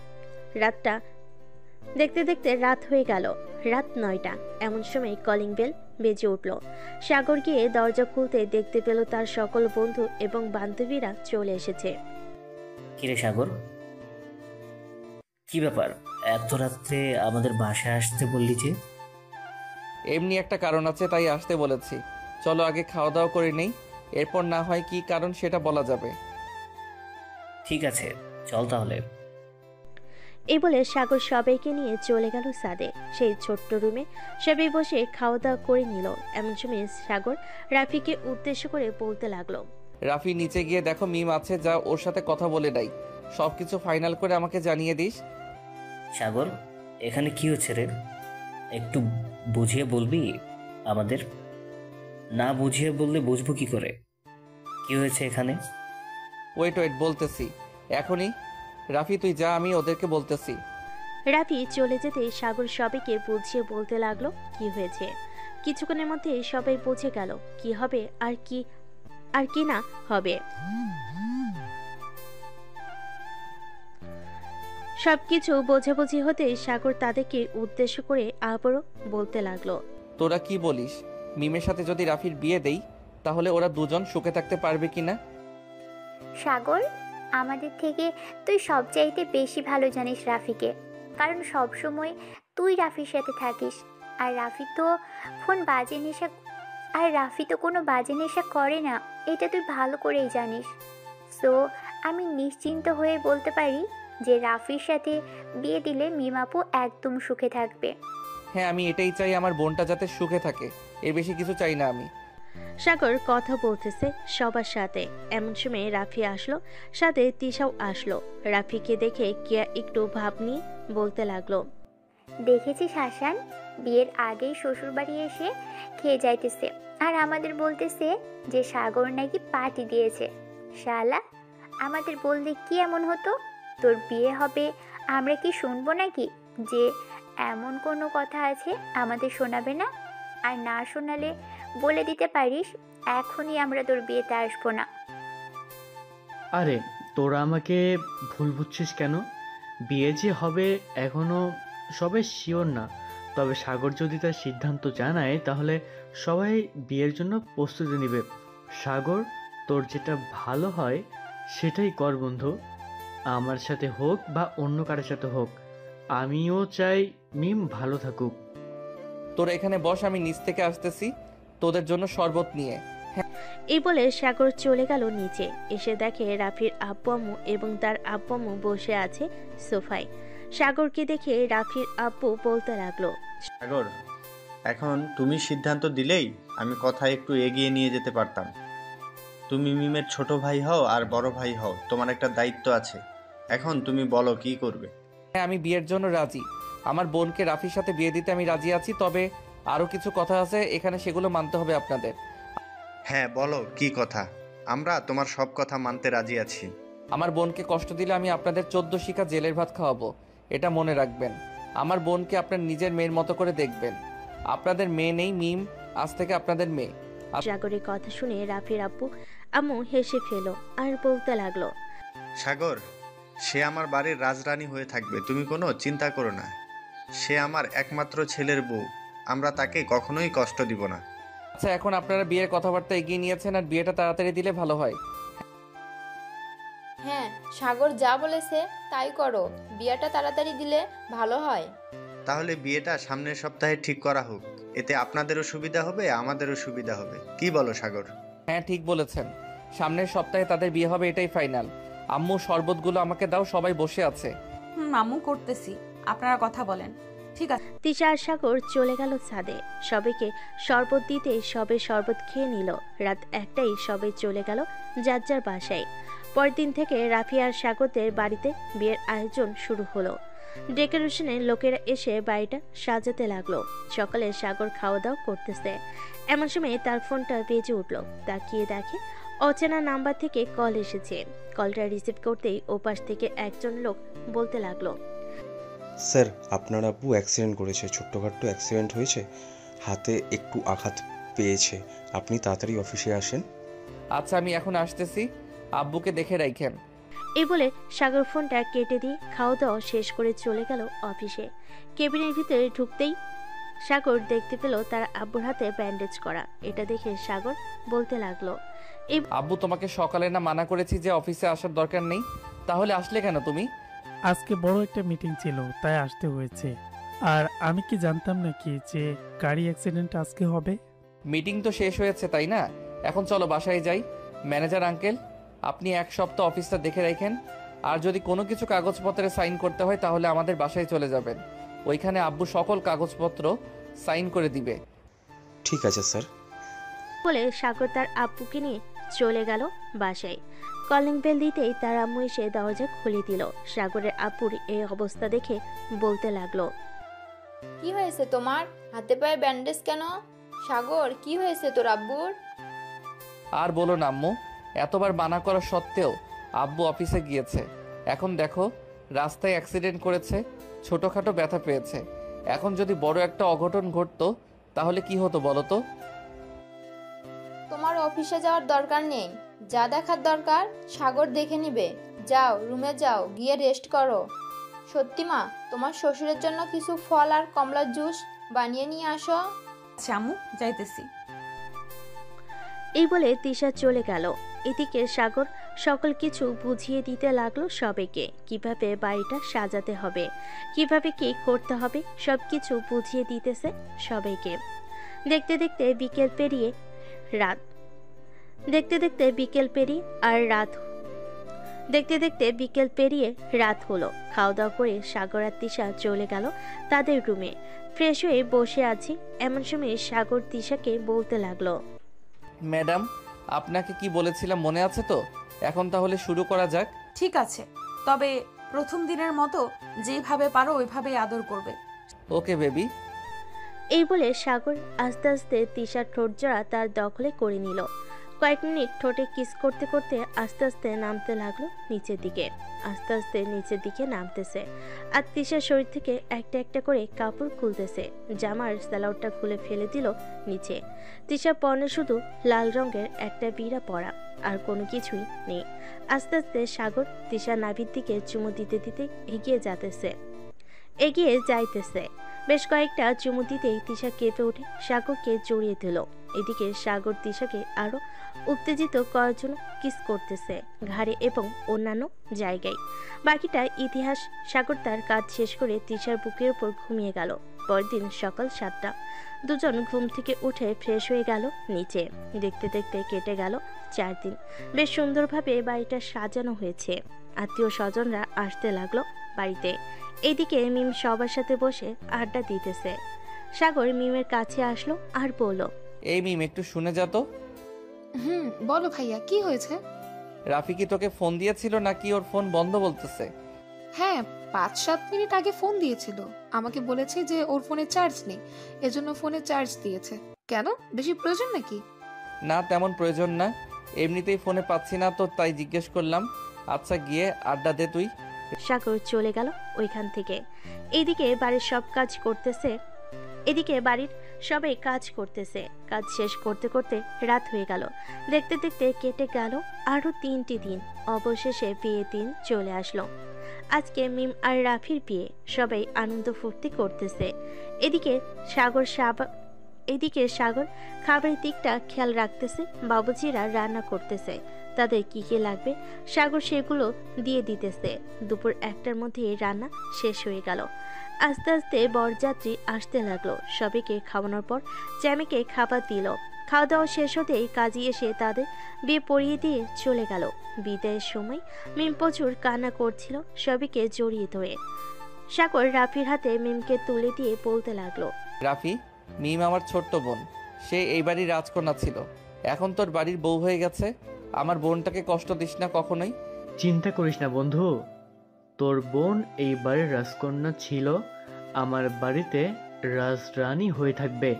রাত হয়ে গেল রাত 9টা। এমন সময় কলিং বেল বেজে উঠল। সাগর গিয়ে দরজা খুলতে দেখতে পেল তার সকল বন্ধু এবং বান্ধবীরা চলে এসেছে। কিরে সাগর, কি ব্যাপার এত রাত্রে আমাদের বাসায় আসতে বললি যে? এমনি একটা কারণ আছে, তাই আসতে বলেছি। চলো আগে খাওয়া দাওয়া করে নেই, এরপর না হয় কি কারণ সেটা বলা যাবে। ঠিক আছে, চল তাহলে। এই বলে সাগর সবাইকে নিয়ে চলে গেল ছাদে। সেই ছোট্ট রুমে সবাই বসে খাওয়া দাওয়া করে নিল। এমন সময় সাগর রাফিকে উদ্দেশ্য করে বলতে লাগলো, রাফি নিচে গিয়ে দেখো মিম আছে, যা ওর সাথে কথা বলে নাই, সবকিছু ফাইনাল করে আমাকে জানিয়ে দিস। সাগর, এখানে কি হচ্ছে রে? একটু বুঝিয়ে বলবি আমাদের? না বুঝিয়ে বললে বুঝবো কি করে? কি হয়েছে এখানে? ওয়েট বলতেছি এখনই। রাফি তুই যা, আমি ওদেরকে বলতেছি। রাফি চলে যেতে সাগর সবাইকে বুঝিয়ে বলতে লাগলো কি হয়েছে। কিছুক্ষণের মধ্যে সবাই বুঝে গেল কি হবে আর কি না হবে। সবকিছু বোঝাবুঝি হতে সাগর তাদেরকে উদ্দেশ্য করে আবারও বলতে লাগলো, তোরা কি বলিস? মিমের সাথে যদি রাফির বিয়ে দেই, তাহলে ওরা দুজন সুখে থাকতে পারবে কিনা? সাগর, আমাদের থেকে তুই সবচাইতে বেশি ভালো জানিস রাফিকে, কারণ সব সময় তুই রাফির সাথে থাকিস। আর রাফি তো কোনো বাজে নেশা করে না, এটা তুই ভালো করেই জানিস। সো আমি নিশ্চিন্ত হয়ে বলতে পারি যে রাফির সাথে বিয়ে দিলে মিমাপু একদম সুখে থাকবে। হ্যাঁ, আমি এটাই চাই, আমার বোনটা যাতে সুখে থাকে, এর বেশি কিছু চাই না আমি। সাগর কথা বলতেছে সবার সাথে। এমন সময় রাফি আসলো, সাথে তিশাও আসলো। রাফিকে দেখে কিয়া একটু ভাব নিয়ে বলতে লাগলো, দেখেছিস হাসান, বিয়ের আগেই শ্বশুর বাড়ি এসে খেয়ে যাইতেছে আর আমাদের বলতেছে যে সাগর নাকি পার্টি দিয়েছে। শালা, আমাদের বললে কি এমন হতো? তোর বিয়ে হবে, আমরা কি শুনবো নাকি যে এমন কোনো কথা আছে আমাদের শোনাবে না? আর না শোনালে বলে দিতে পারিস এখনই আমরা তোর বিয়েতে আসবো না। আরে তোরা আমাকে ভুল বুঝছিস কেন? বিয়ে যে হবে এখনো সবাই শিওর না, তবে সাগর যদি তার সিদ্ধান্ত জানায় তাহলে সবাই বিয়ের জন্য প্রস্তুতি নেবে। সাগর, তোর যেটা ভালো হয় সেটাই কর বন্ধু, আমার সাথে হোক বা অন্য কারোর সাথে হোক। আমিও চাই মিম ভালো থাকুক। তোরা এখানে বস, আমি নিচ থেকে আসতেছি তোদের জন্য শরবত নিয়ে। এই বলে সাগর চলে গেল নিচে। এসে দেখে রাফির আব্বু আম্মু এবং তার আব্বু আম্মু বসে আছে সোফায়। সাগরকে দেখে রাফির আব্বু বলতে লাগলো, সাগর, এখন তুমি সিদ্ধান্ত দিলেই আমি কথা একটু এগিয়ে নিয়ে যেতে পারতাম। তুমি মিমের ছোট ভাই হও আর বড় ভাই হও, তোমার একটা দায়িত্ব আছে। এখন তুমি বলো কি করবে। হ্যাঁ, আমি বিয়ের জন্য রাজি। আমার বোনকে রাফির সাথে বিয়ে দিতে আমি রাজি আছি, তবে আরও কিছু কথা আছে এখানে, সেগুলো মানতে হবে আপনাদের। হ্যাঁ বলো কি কথা, আমরা তোমার সব কথা মানতে রাজি আছি। আমার বোনকে কষ্ট দিলে আমি আপনাদের 14 শিখা জেলের ভাত খাওয়াবো, এটা মনে রাখবেন। আমার বোনকে আপনার নিজের মেয়ের মতো করে দেখবেন। আপনাদের মেয়ে নেই মিম, আজ থেকে আপনাদের মেয়ে। সাগরের কথা শুনে রাফির আব্বু আম্মু হেসে ফেলো আর বলতে লাগলো, সাগর, সে আমার বাড়ির রাজরানী হয়ে থাকবে, তুমি কোনো চিন্তা করো না। সে আমার একমাত্র ছেলের বউ, আমরা তাকে কখনোই কষ্ট দিব না। আচ্ছা, এখন আপনারা বিয়ের কথাবার্তা এগিয়ে নিয়েছেন, আর বিয়েটা তাড়াতাড়ি দিলে ভালো হয়। হ্যাঁ, সাগর যা বলেছে তাই করো, বিয়েটা তাড়াতাড়ি দিলে ভালো হয়। তাহলে বিয়েটা সামনের সপ্তাহে ঠিক করা হোক। এতে আপনাদেরও সুবিধা হবে, আমাদেরও সুবিধা হবে। কি বলো সাগর? হ্যাঁ, ঠিক বলেছেন। সামনের সপ্তাহে তাদের বিয়ে হবে, এটাই ফাইনাল। আম্মু, শরবতগুলো আমাকে দাও, সবাই বসে আছে। আম্মু করতেছি, আপনারা কথা বলেন। ঠিক আছে। তিশা আর সাগর চলে গেল ছাদে। সবাইকে শরবত দিতে সবে শরবত খেয়ে নিল। রাত 1টায় সবাই চলে গেল যার যার বাসায়। পরের দিন থেকে রাফি আর সাগরদের বাড়িতে বিয়ের আয়োজন শুরু হলো। ডেকোরেশনের লোকেরা এসে বাড়িটা সাজাতে লাগলো। সকালে সাগর খাওয়া দাওয়া করতেছে, এমন সময় তার ফোনটা বেজে উঠলো। তাকিয়ে দেখে অচেনা নাম্বার থেকে কল এসেছে। কলটা রিসিভ করতেই ওপাশ থেকে একজন লোক বলতে লাগলো, স্যার, আপনার আব্বু অ্যাক্সিডেন্ট করেছে, ছোট্টখাট্টো অ্যাক্সিডেন্ট হয়েছে, হাতে একটু আঘাত পেয়েছে, আপনি তাড়াতাড়ি অফিসে আসেন। আচ্ছা, আমি এখন আসতেছি, আব্বুকে দেখে রাখেন। এই বলে সাগর ফোনটা কেটে দিয়ে খাওয়া দাওয়া শেষ করে চলে গেল অফিসে। কেবিনের ভিতরে ঢুকতেই সাগর দেখতে পেল তার আব্বুর হাতে ব্যান্ডেজ করা। এটা দেখে সাগর বলতে লাগলো, আব্বু, তোমাকে সকালে না মানা করেছি যে অফিসে আসার দরকার নেই? তাহলে আসলে কেন তুমি? আজকে বড় একটা মিটিং ছিল, তাই আসতে হয়েছে। আর আমি কি জানতাম নাকি যে গাড়ি অ্যাক্সিডেন্ট আজকে হবে? মিটিং তো শেষ হয়েছে, তাই না? এখন চলো বাসায় যাই। ম্যানেজার আঙ্কেল, আপনি 1 সপ্তাহ অফিসটা দেখে রাখেন। আর যদি কোনো কিছু কাগজপত্রে সাইন করতে হয় তাহলে আমাদের বাসায় চলে যাবেন। ওইখানে আব্বু সকল কাগজপত্র সাইন করে দিবে। ঠিক আছে স্যার। বলে সাগর তার আব্বুকে নিয়ে চলে গেল বাসায়। কলিং বেল দিতেই তার আম্মু এসে দরজা খুলে দিল। সাগরের আব্বুর এই অবস্থা দেখে বলতে লাগলো, কি হয়েছে তোমার? হাতে পায়ে ব্যান্ডেজ কেন? সাগর, কি হয়েছে তোর আব্বুর? আর বলো না আম্মু, এতবার মানা করা সত্ত্বেও আব্বু অফিসে গিয়েছে। এখন দেখো, রাস্তায় অ্যাক্সিডেন্ট করেছে, ছোটোখাটো ব্যথা পেয়েছে। এখন যদি বড় একটা অঘটন ঘটতো তাহলে কি হতো বলো তো? তোমার অফিসে যাওয়ার দরকার নেই। যা দেখার দরকার সাগর দেখে নিবে। যাও, রুমে যাও, গিয়ে রেস্ট করো। সত্যি মা, তোমার শ্বশুরের জন্য কিছু ফল আর কমলার জুস বানিয়ে নিয়ে আসো। আচ্ছা আম্মু, যাইতেছি। এই বলে তিশা চলে গেল। এদিকে সাগর সকল কিছু বুঝিয়ে দিতে লাগলো সবাইকে। কিভাবে বাড়িটা সাজাতে হবে, কিভাবে কি করতে হবে, সবকিছু বুঝিয়ে দিতেছে সবাইকে। দেখতে দেখতে বিকেল পেরিয়ে রাত হলো। খাওয়া দাওয়া করে সাগর আর তিশা চলে গেল তাদের রুমে। ফ্রেশ হয়ে বসে আছি, এমন সময় সাগর তিশাকে বলতে লাগলো, ম্যাডাম, আপনাকে কি বলেছিলাম মনে আছে তো? এখন তাহলে শুরু করা যাক। ঠিক আছে, তবে প্রথম দিনের মতো যেভাবে পারো ওইভাবেই আদর করবে। Okay baby. এই বলে সাগর আস্তে আস্তে তিশার ঠোঁট জোড়া তার দখলে করে নিল। কয়েক মিনিট ঠোঁটে কিস করতে করতে আস্তে আস্তে নামতে লাগলো নিচের দিকে নামতেছে। আর তিশার শরীর থেকে একটা একটা করে কাপড় খুলতেছে। জামার সালোয়ারটা খুলে ফেলে দিল নিচে। তিশার পরনে শুধু লাল রঙের একটা বিড়া পরা, আর কোনো কিছুই নেই। আস্তে আস্তে সাগর তিশার নাভির দিকে চুমু দিতে দিতে এগিয়ে যাইতেছে। বেশ কয়েকটা চুমু দিতেই তিশা কেঁপে উঠে সাগরকে জড়িয়ে দিল। এদিকে সাগর তিশাকে আরো উত্তেজিত করার জন্য কিস করতেছে ঘাড়ে এবং অন্যান্য জায়গায়। বাকিটা ইতিহাস। সাগর তার কাজ শেষ করে তিশার বুকের উপর ঘুমিয়ে গেল। পরদিন সকাল 7টা। দুজন ঘুম থেকে উঠে ফ্রেশ হয়ে গেল নিচে। দেখতে দেখতে কেটে গেল 4 দিন। বেশ সুন্দরভাবে বাড়িটা সাজানো হয়েছে। আত্মীয় স্বজনরা আসতে লাগলো বাড়িতে। এদিকে মিম সবার সাথে বসে আড্ডা দিতেছে। সাগর মিমের কাছে আসলো আর বলল, এই মিম, একটু শুনে যা তো। বলো ভাইয়া, কি হয়েছে? রাফি কি তোকে ফোন দিয়েছিল নাকি ওর ফোন বন্ধ বলতেছে? হ্যাঁ, 5-7 মিনিট আগে ফোন দিয়েছিল। আমাকে বলেছে যে ওর ফোনে চার্জ নেই, এজন্য ফোনে চার্জ দিয়েছে। কেন, বেশি প্রয়োজন নাকি? না, তেমন প্রয়োজন না, এমনিতেই ফোনে পাচ্ছি না তো তাই জিজ্ঞেস করলাম। আচ্ছা, গিয়ে আড্ডা দে তুই। সাগর চলে গেল ওইখান থেকে। এদিকে বাড়ির সবাই কাজ করতেছে। কাজ শেষ করতে করতে রাত হয়ে গেল। দেখতে দেখতে কেটে গেল আরো 3টি দিন। অবশেষে বিয়ের দিন চলে আসলো। আজকে মিম আর রাফির বিয়ে। সবাই আনন্দ ফুর্তি করতেছে। এদিকে সাগর খাবারের দিকটা খেয়াল রাখতেছে। বাবুজিরা রান্না করতেছে, তাদের কি কি লাগবে সাগর সেগুলো দিয়ে দিতেছে। দুপুর 1টার মধ্যে রান্না শেষ হয়ে গেল। আস্তে আস্তে বরযাত্রী আসতে লাগলো। সবাইকে খাওয়ানোর পর জ্যামিকে খাবার দিল। খাওয়া দাওয়া শেষ হতেই কাজী এসে তাদের বিয়ে পড়িয়ে দিয়ে চলে গেল। বিদায়ের সময় মিম প্রচুর কান্না করছিল সবাইকে জড়িয়ে ধরে। সাগর রাফির হাতে মিমকে তুলে দিয়ে বলতে লাগলো, রাফি, মিম আমার ছোট্ট বোন। সে এই বাড়ির রাজকন্যা ছিল, এখন তোর বাড়ির বউ হয়ে গেছে। আমার বোনটাকে কষ্ট দিস না কখনোই। চিন্তা করিস না বন্ধু, তোর বোন এই বাড়ির রাজকন্যা ছিল, আমার বাড়িতে রাজরানী হয়ে থাকবে।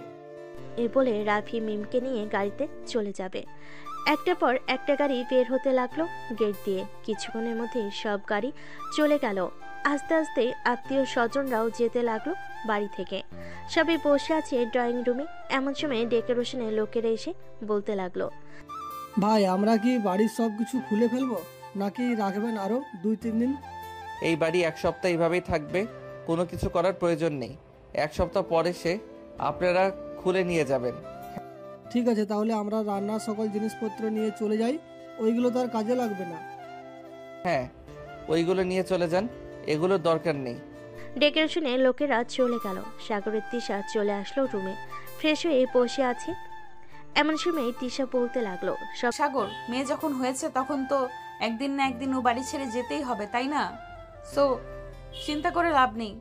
এ বলে রাফি মিমকে নিয়ে গাড়িতে চলে যাবে। একটা পর একটা গাড়ি বের হতে লাগলো গেট দিয়ে। কিছুক্ষণের মধ্যে সব গাড়ি চলে গেল। আস্তে আস্তে আত্মীয় স্বজনরাও যেতে লাগলো বাড়ি থেকে। সবাই বসে আছে ড্রয়িং রুমে। এমন সময় ডেকোরেশনের লোকেরা এসে বলতে লাগলো, ভাই আমরা কি বাড়ির সব কিছু খুলে ফেলবো নাকি রাখবেন আরো 2-3 দিন? এই বাড়ি 1 সপ্তাহ এইভাবেই থাকবে, কোনো কিছু করার প্রয়োজন নেই। 1 সপ্তাহ পরে সে আপনারা খুলে নিয়ে যাবেন। ঠিক আছে, তাহলে আমরা রান্নার সকল জিনিসপত্র নিয়ে চলে যাই, ওইগুলো তো আর কাজে লাগবে না। হ্যাঁ, ওইগুলো নিয়ে চলে যান, এগুলোর দরকার নেই। ডেকোরেশনের লোকেরা চলে গেল। সাগরের তিশা চলে আসলো রুমে, ফ্রেশ হয়ে বসে আছে। এমন সময় তিশা বলতে লাগলো, সাগর, মেয়ে যখন হয়েছে তখন তো একদিন না একদিন ও বাড়ি ছেড়ে যেতেই হবে, তাই না? সো চিন্তা করে লাভ নেই,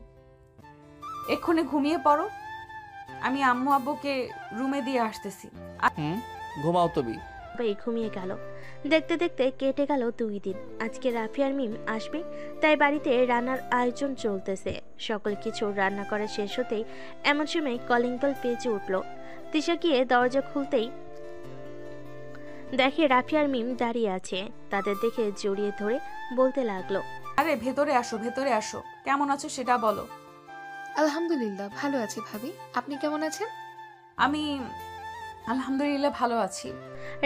এক্ষুনি ঘুমিয়ে পড়ো। আমি আম্মু আব্বুকে রুমে দিয়ে আসতেছি। ঘুমাও তুমি। ভাই ঘুমিয়ে গেল। দেখতে দেখতে কেটে গেল 2 দিন। আজকে রাফি আর মিম আসবে, তাই বাড়িতে রান্নার আয়োজন চলতেছে। সকল কিছু রান্না করা শেষ হতেই এমন সময় কলিং বেল বেজে উঠল। তিশা গিয়ে দরজা খুলতেই দেখে রাফি আর মিম দাঁড়িয়ে আছে। তাদের দেখে জড়িয়ে ধরে বলতে লাগলো, আরে ভেতরে আসো, ভেতরে আসো। কেমন আছো সেটা বলো। আলহামদুলিল্লাহ ভালো আছি ভাবি, আপনি কেমন আছেন? আমি আলহামদুলিল্লাহ ভালো আছি।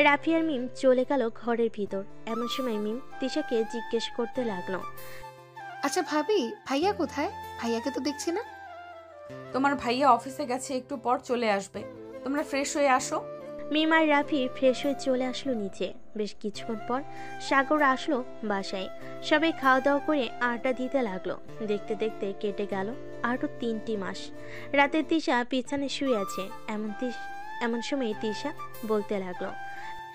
রাফি আর মিম চলে গেল ঘরের ভিতর। এমন সময় মিম তিশাকে জিজ্ঞেস করতে লাগলো, আচ্ছা ভাবি, ভাইয়া কোথায়? ভাইয়াকে তো দেখছি না। তোমার ভাইয়া অফিসে গেছে, একটু পর চলে আসবে। তোমরা ফ্রেশ হয়ে আসো। মিম আর রাফি ফ্রেশ হয়ে চলে আসলো নিচে। বেশ কিছুক্ষণ পর সাগর আসলো বাসায়। সবাই খাওয়া দাওয়া করে আড্ডা দিতে লাগলো। দেখতে দেখতে কেটে গেল আরো 3টি মাস। রাতে তিশা বিছানে শুয়ে আছে। এমন সময় তিশা বলতে লাগলো,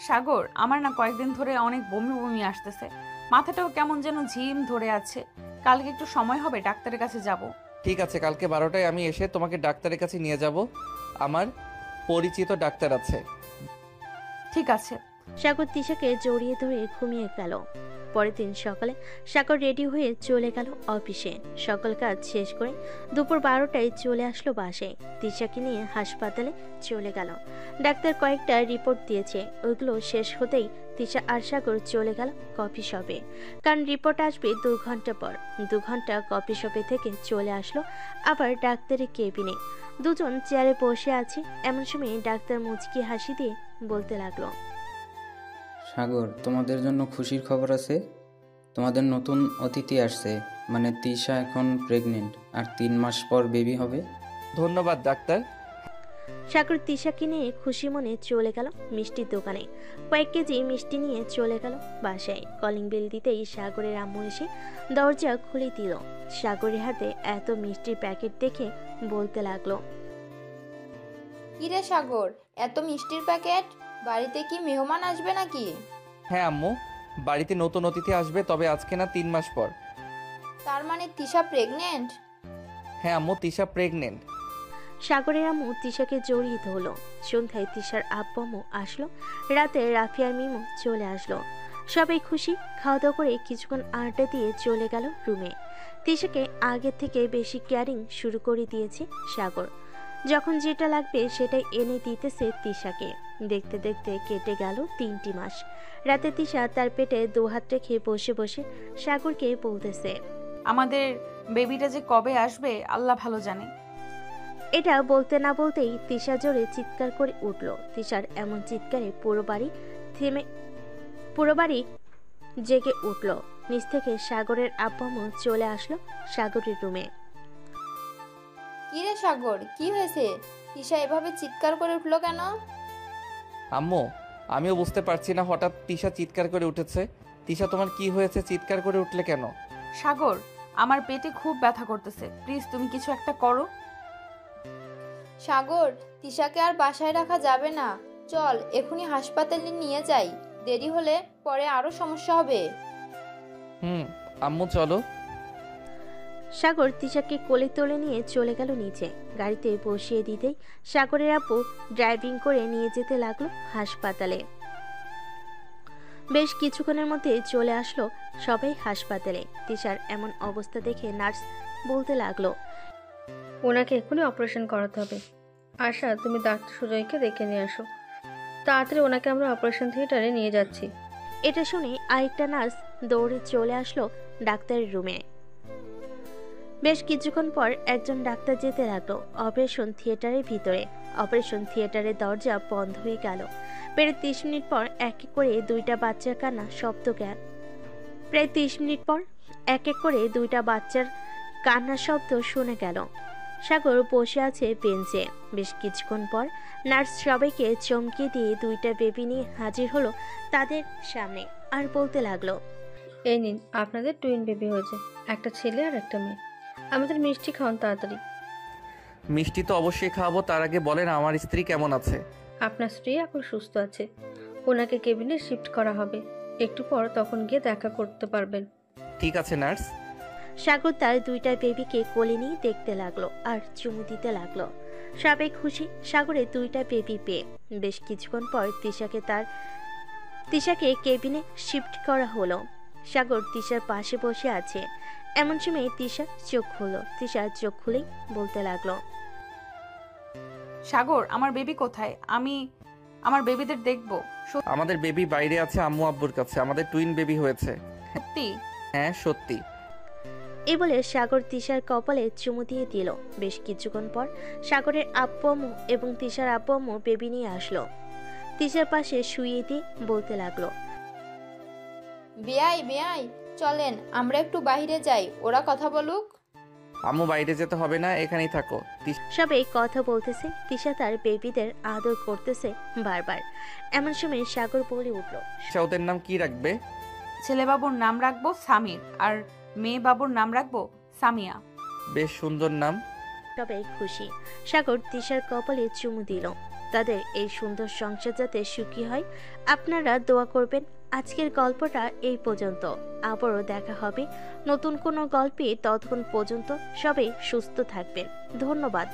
সাগর, আমার না কয়েকদিন ধরে অনেক বমি বমি আসতেছে, মাথাটাও কেমন যেন ঝিম ধরে আছে। কালকে একটু সময় হবে, ডাক্তারের কাছে যাব। ঠিক আছে, কালকে 12টায় আমি এসে তোমাকে ডাক্তারের কাছে নিয়ে যাব। আমার পরিচিত ডাক্তার আছে। ঠিক আছে। সাগর তিশাকে জড়িয়ে ধরে ঘুমিয়ে গেল। পরের দিন সকালে সাগর রেডি হয়ে চলে গেল অফিসে। সকল কাজ শেষ করে দুপুর 12টায় চলে আসলো বাসায়। তিশাকে নিয়ে হাসপাতালে চলে গেল। ডাক্তার কয়েকটা রিপোর্ট দিয়েছে, ওইগুলো শেষ হতেই তিশা আর সাগর চলে গেল কফি শপে, কারণ রিপোর্ট আসবে 2 ঘন্টা পর। 2 ঘন্টা কফি শপে থেকে চলে আসলো আবার ডাক্তারের কেবিনে। দুজন চেয়ারে বসে আছে। এমন সময় ডাক্তার মুচকি হাসি দিয়ে বলতে লাগলো, সাগর, তোমাদের জন্য খুশির খবর আছে। তোমাদের নতুন অতিথি আসছে, মানে তিশা এখন প্রেগনেন্ট, আর 3 মাস পর বেবি হবে। ধন্যবাদ ডাক্তার। সাগর তিশাকে নিয়ে খুশি মনে চলে গেল মিষ্টির দোকানে। কয়েক কেজি মিষ্টি নিয়ে চলে গেল বাসায়। কলিং বেল দিতেই সাগরের আম্মু এসে দরজা খুলে দিল। সাগরের হাতে এত মিষ্টির প্যাকেট দেখে বলতে লাগলো, কিরে সাগর, এত মিষ্টির প্যাকেট? বাড়িতে কি মেহমান আসবে নাকি? হ্যাঁ আম্মু, বাড়িতে নতুন অতিথি আসবে, তবে আজকে না 3 মাস পর। তার মানে তিশা প্রেগনেন্ট? হ্যাঁ আম্মু, তিশা প্রেগনেন্ট। সাগরের আম্মু তিশাকে জড়িয়ে ধরলো। সন্ধ্যায় তিশার আব্বু আম্মু আসলো। রাতে রাফি আর মিমু চলে আসলো। সবাই খুশি। খাওয়া দাওয়া করে কিছুক্ষণ আড্ডা দিয়ে চলে গেল রুমে। তিশাকে আগে থেকে বেশি কেয়ারিং শুরু করে দিয়েছে সাগর। যখন যেটা লাগবে সেটাই এনে দিতেছে তিশাকে। দেখতে দেখতে কেটে গেল 3টি মাস। রাতে তিশা তার পেটে 2 হাত রেখে বসে বসে সাগরকে বলতেছে, আমাদের বেবিটা যে কবে আসবে আল্লাহ ভালো জানে। এটা বলতে না বলতেই তিশা জোরে চিৎকার করে উঠল। তিশার এমন চিৎকারে পুরো বাড়ি জেগে উঠল। নিচ থেকে সাগরের আব্বু আম্মু চলে আসলো সাগরের রুমে। কিরে সাগর, কি হয়েছে? তিশা এভাবে চিৎকার করে উঠলো কেন? আম্মু, আমিও বুঝতে পারছি না, হঠাৎ তিশা চিৎকার করে উঠেছে। তিশা, তোমার কি হয়েছে? চিৎকার করে উঠলে কেন? সাগর, আমার পেটে খুব ব্যথা করতেছে, প্লিজ তুমি কিছু একটা করো। সাগর, তিশাকে আর বাসায় রাখা যাবে না, চল এখনই হাসপাতালে নিয়ে যাই, দেরি হলে পরে আরো সমস্যা হবে। আম্মু চলো। সাগর তিশাকে কোলে তুলে নিয়ে চলে গেল নিচে। গাড়িতে বসিয়ে দিতেই সাগরের আপু ড্রাইভিং করে নিয়ে যেতে লাগলো হাসপাতালে। বেশ কিছুক্ষণের মধ্যে চলে আসলো সবাই হাসপাতালে। তিশার এমন অবস্থা দেখে নার্স বলতে লাগলো, ওনাকে এক্ষুনি অপারেশন করাতে হবে। আশা, তুমি ডাক্তার সুজয়কে ডেকে নিয়ে আসো, তাড়াতাড়ি ওনাকে আমরা অপারেশন থিয়েটারে নিয়ে যাচ্ছি। এটা শুনে আরেকটা নার্স দৌড়ে চলে আসলো ডাক্তারের রুমে। বেশ কিছুক্ষণ পর একজন ডাক্তার যেতে লাগলো অপারেশন থিয়েটারের ভিতরে। অপারেশন থিয়েটারের দরজা বন্ধ হয়ে গেল। প্রায় 30 মিনিট পর এক এক করে দুইটা বাচ্চার কান্না শব্দ গেল। প্রায় 30 মিনিট পর এক এক করে দুইটা বাচ্চার কান্নার শব্দ শুনে গেল। সাগর বসে আছে বেঞ্চে। বেশ কিছুক্ষণ পর নার্স সবাইকে চমকে দিয়ে দুইটা বেবি নিয়ে হাজির হলো তাদের সামনে আর বলতে লাগলো, এই নিন, আপনাদের টুইন বেবি হয়েছে, একটা ছেলে আর একটা মেয়ে। আমাদের মিষ্টি খাওয়ান তাড়াতাড়ি। মিষ্টি তো অবশ্যই খাওয়াবো, তার আগে বলেন আমার স্ত্রী কেমন আছে? আপনার স্ত্রী এখন সুস্থ আছে, ওনাকে কেবিনে শিফট করা হবে, একটু পর তখন গিয়ে দেখা করতে পারবেন। ঠিক আছে নার্স। সাগর তার দুইটা বেবিকে কোলে নিয়ে দেখতে লাগলো আর চুমু দিতে লাগলো। সবাই খুশি সাগরের দুইটা বেবি পেয়ে। বেশ কিছুক্ষণ পর তিশাকে কেবিনে শিফট করা হলো। সাগর তিশার পাশে বসে আছে। এমন সময় তিশা চোখ খুলল। তিশা চোখ খুলেই বলতে লাগলো, সাগর, আমার বেবি কোথায়? আমি আমার বেবিদের দেখবো। আমাদের বেবি বাইরে আছে আম্মু আব্বুর কাছে, আমাদের টুইন বেবি হয়েছে। সত্যি? হ্যাঁ সত্যি। এই বলে সাগর তিশার কপালে চুমু দিয়ে দিল। বেশ কিছুক্ষণ পর সাগরের আব্বু আম্মু এবং তিশার আব্বু আম্মু বেবি নিয়ে আসলো। তিশার পাশে শুইয়ে দিয়ে বলতে লাগলো, বেয়াই চলেন আমরা একটু বাইরে যাই, ওরা কথা বলুক। আম্মু বাইরে যেতে হবে না, এখানেই থাকো। সবাই কথা বলতেছে। তিশা তার বেবিদের আদর করতেছে বারবার। এমন সময় সাগর বলে উঠলো, ওদের নাম কি রাখবে? ছেলে বাবুর নাম রাখবো সামির আর মেয়ে বাবুর নাম রাখবো সামিয়া। বেশ সুন্দর নাম। সবাই খুশি। সাগর তিশার কপালে চুমু দিল। তাদের এই সুন্দর সংসার যাতে সুখী হয় আপনারা দোয়া করবেন। আজকের গল্পটা এই পর্যন্ত। আবারও দেখা হবে নতুন কোনো গল্পে। ততক্ষণ পর্যন্ত সবাই সুস্থ থাকবেন। ধন্যবাদ।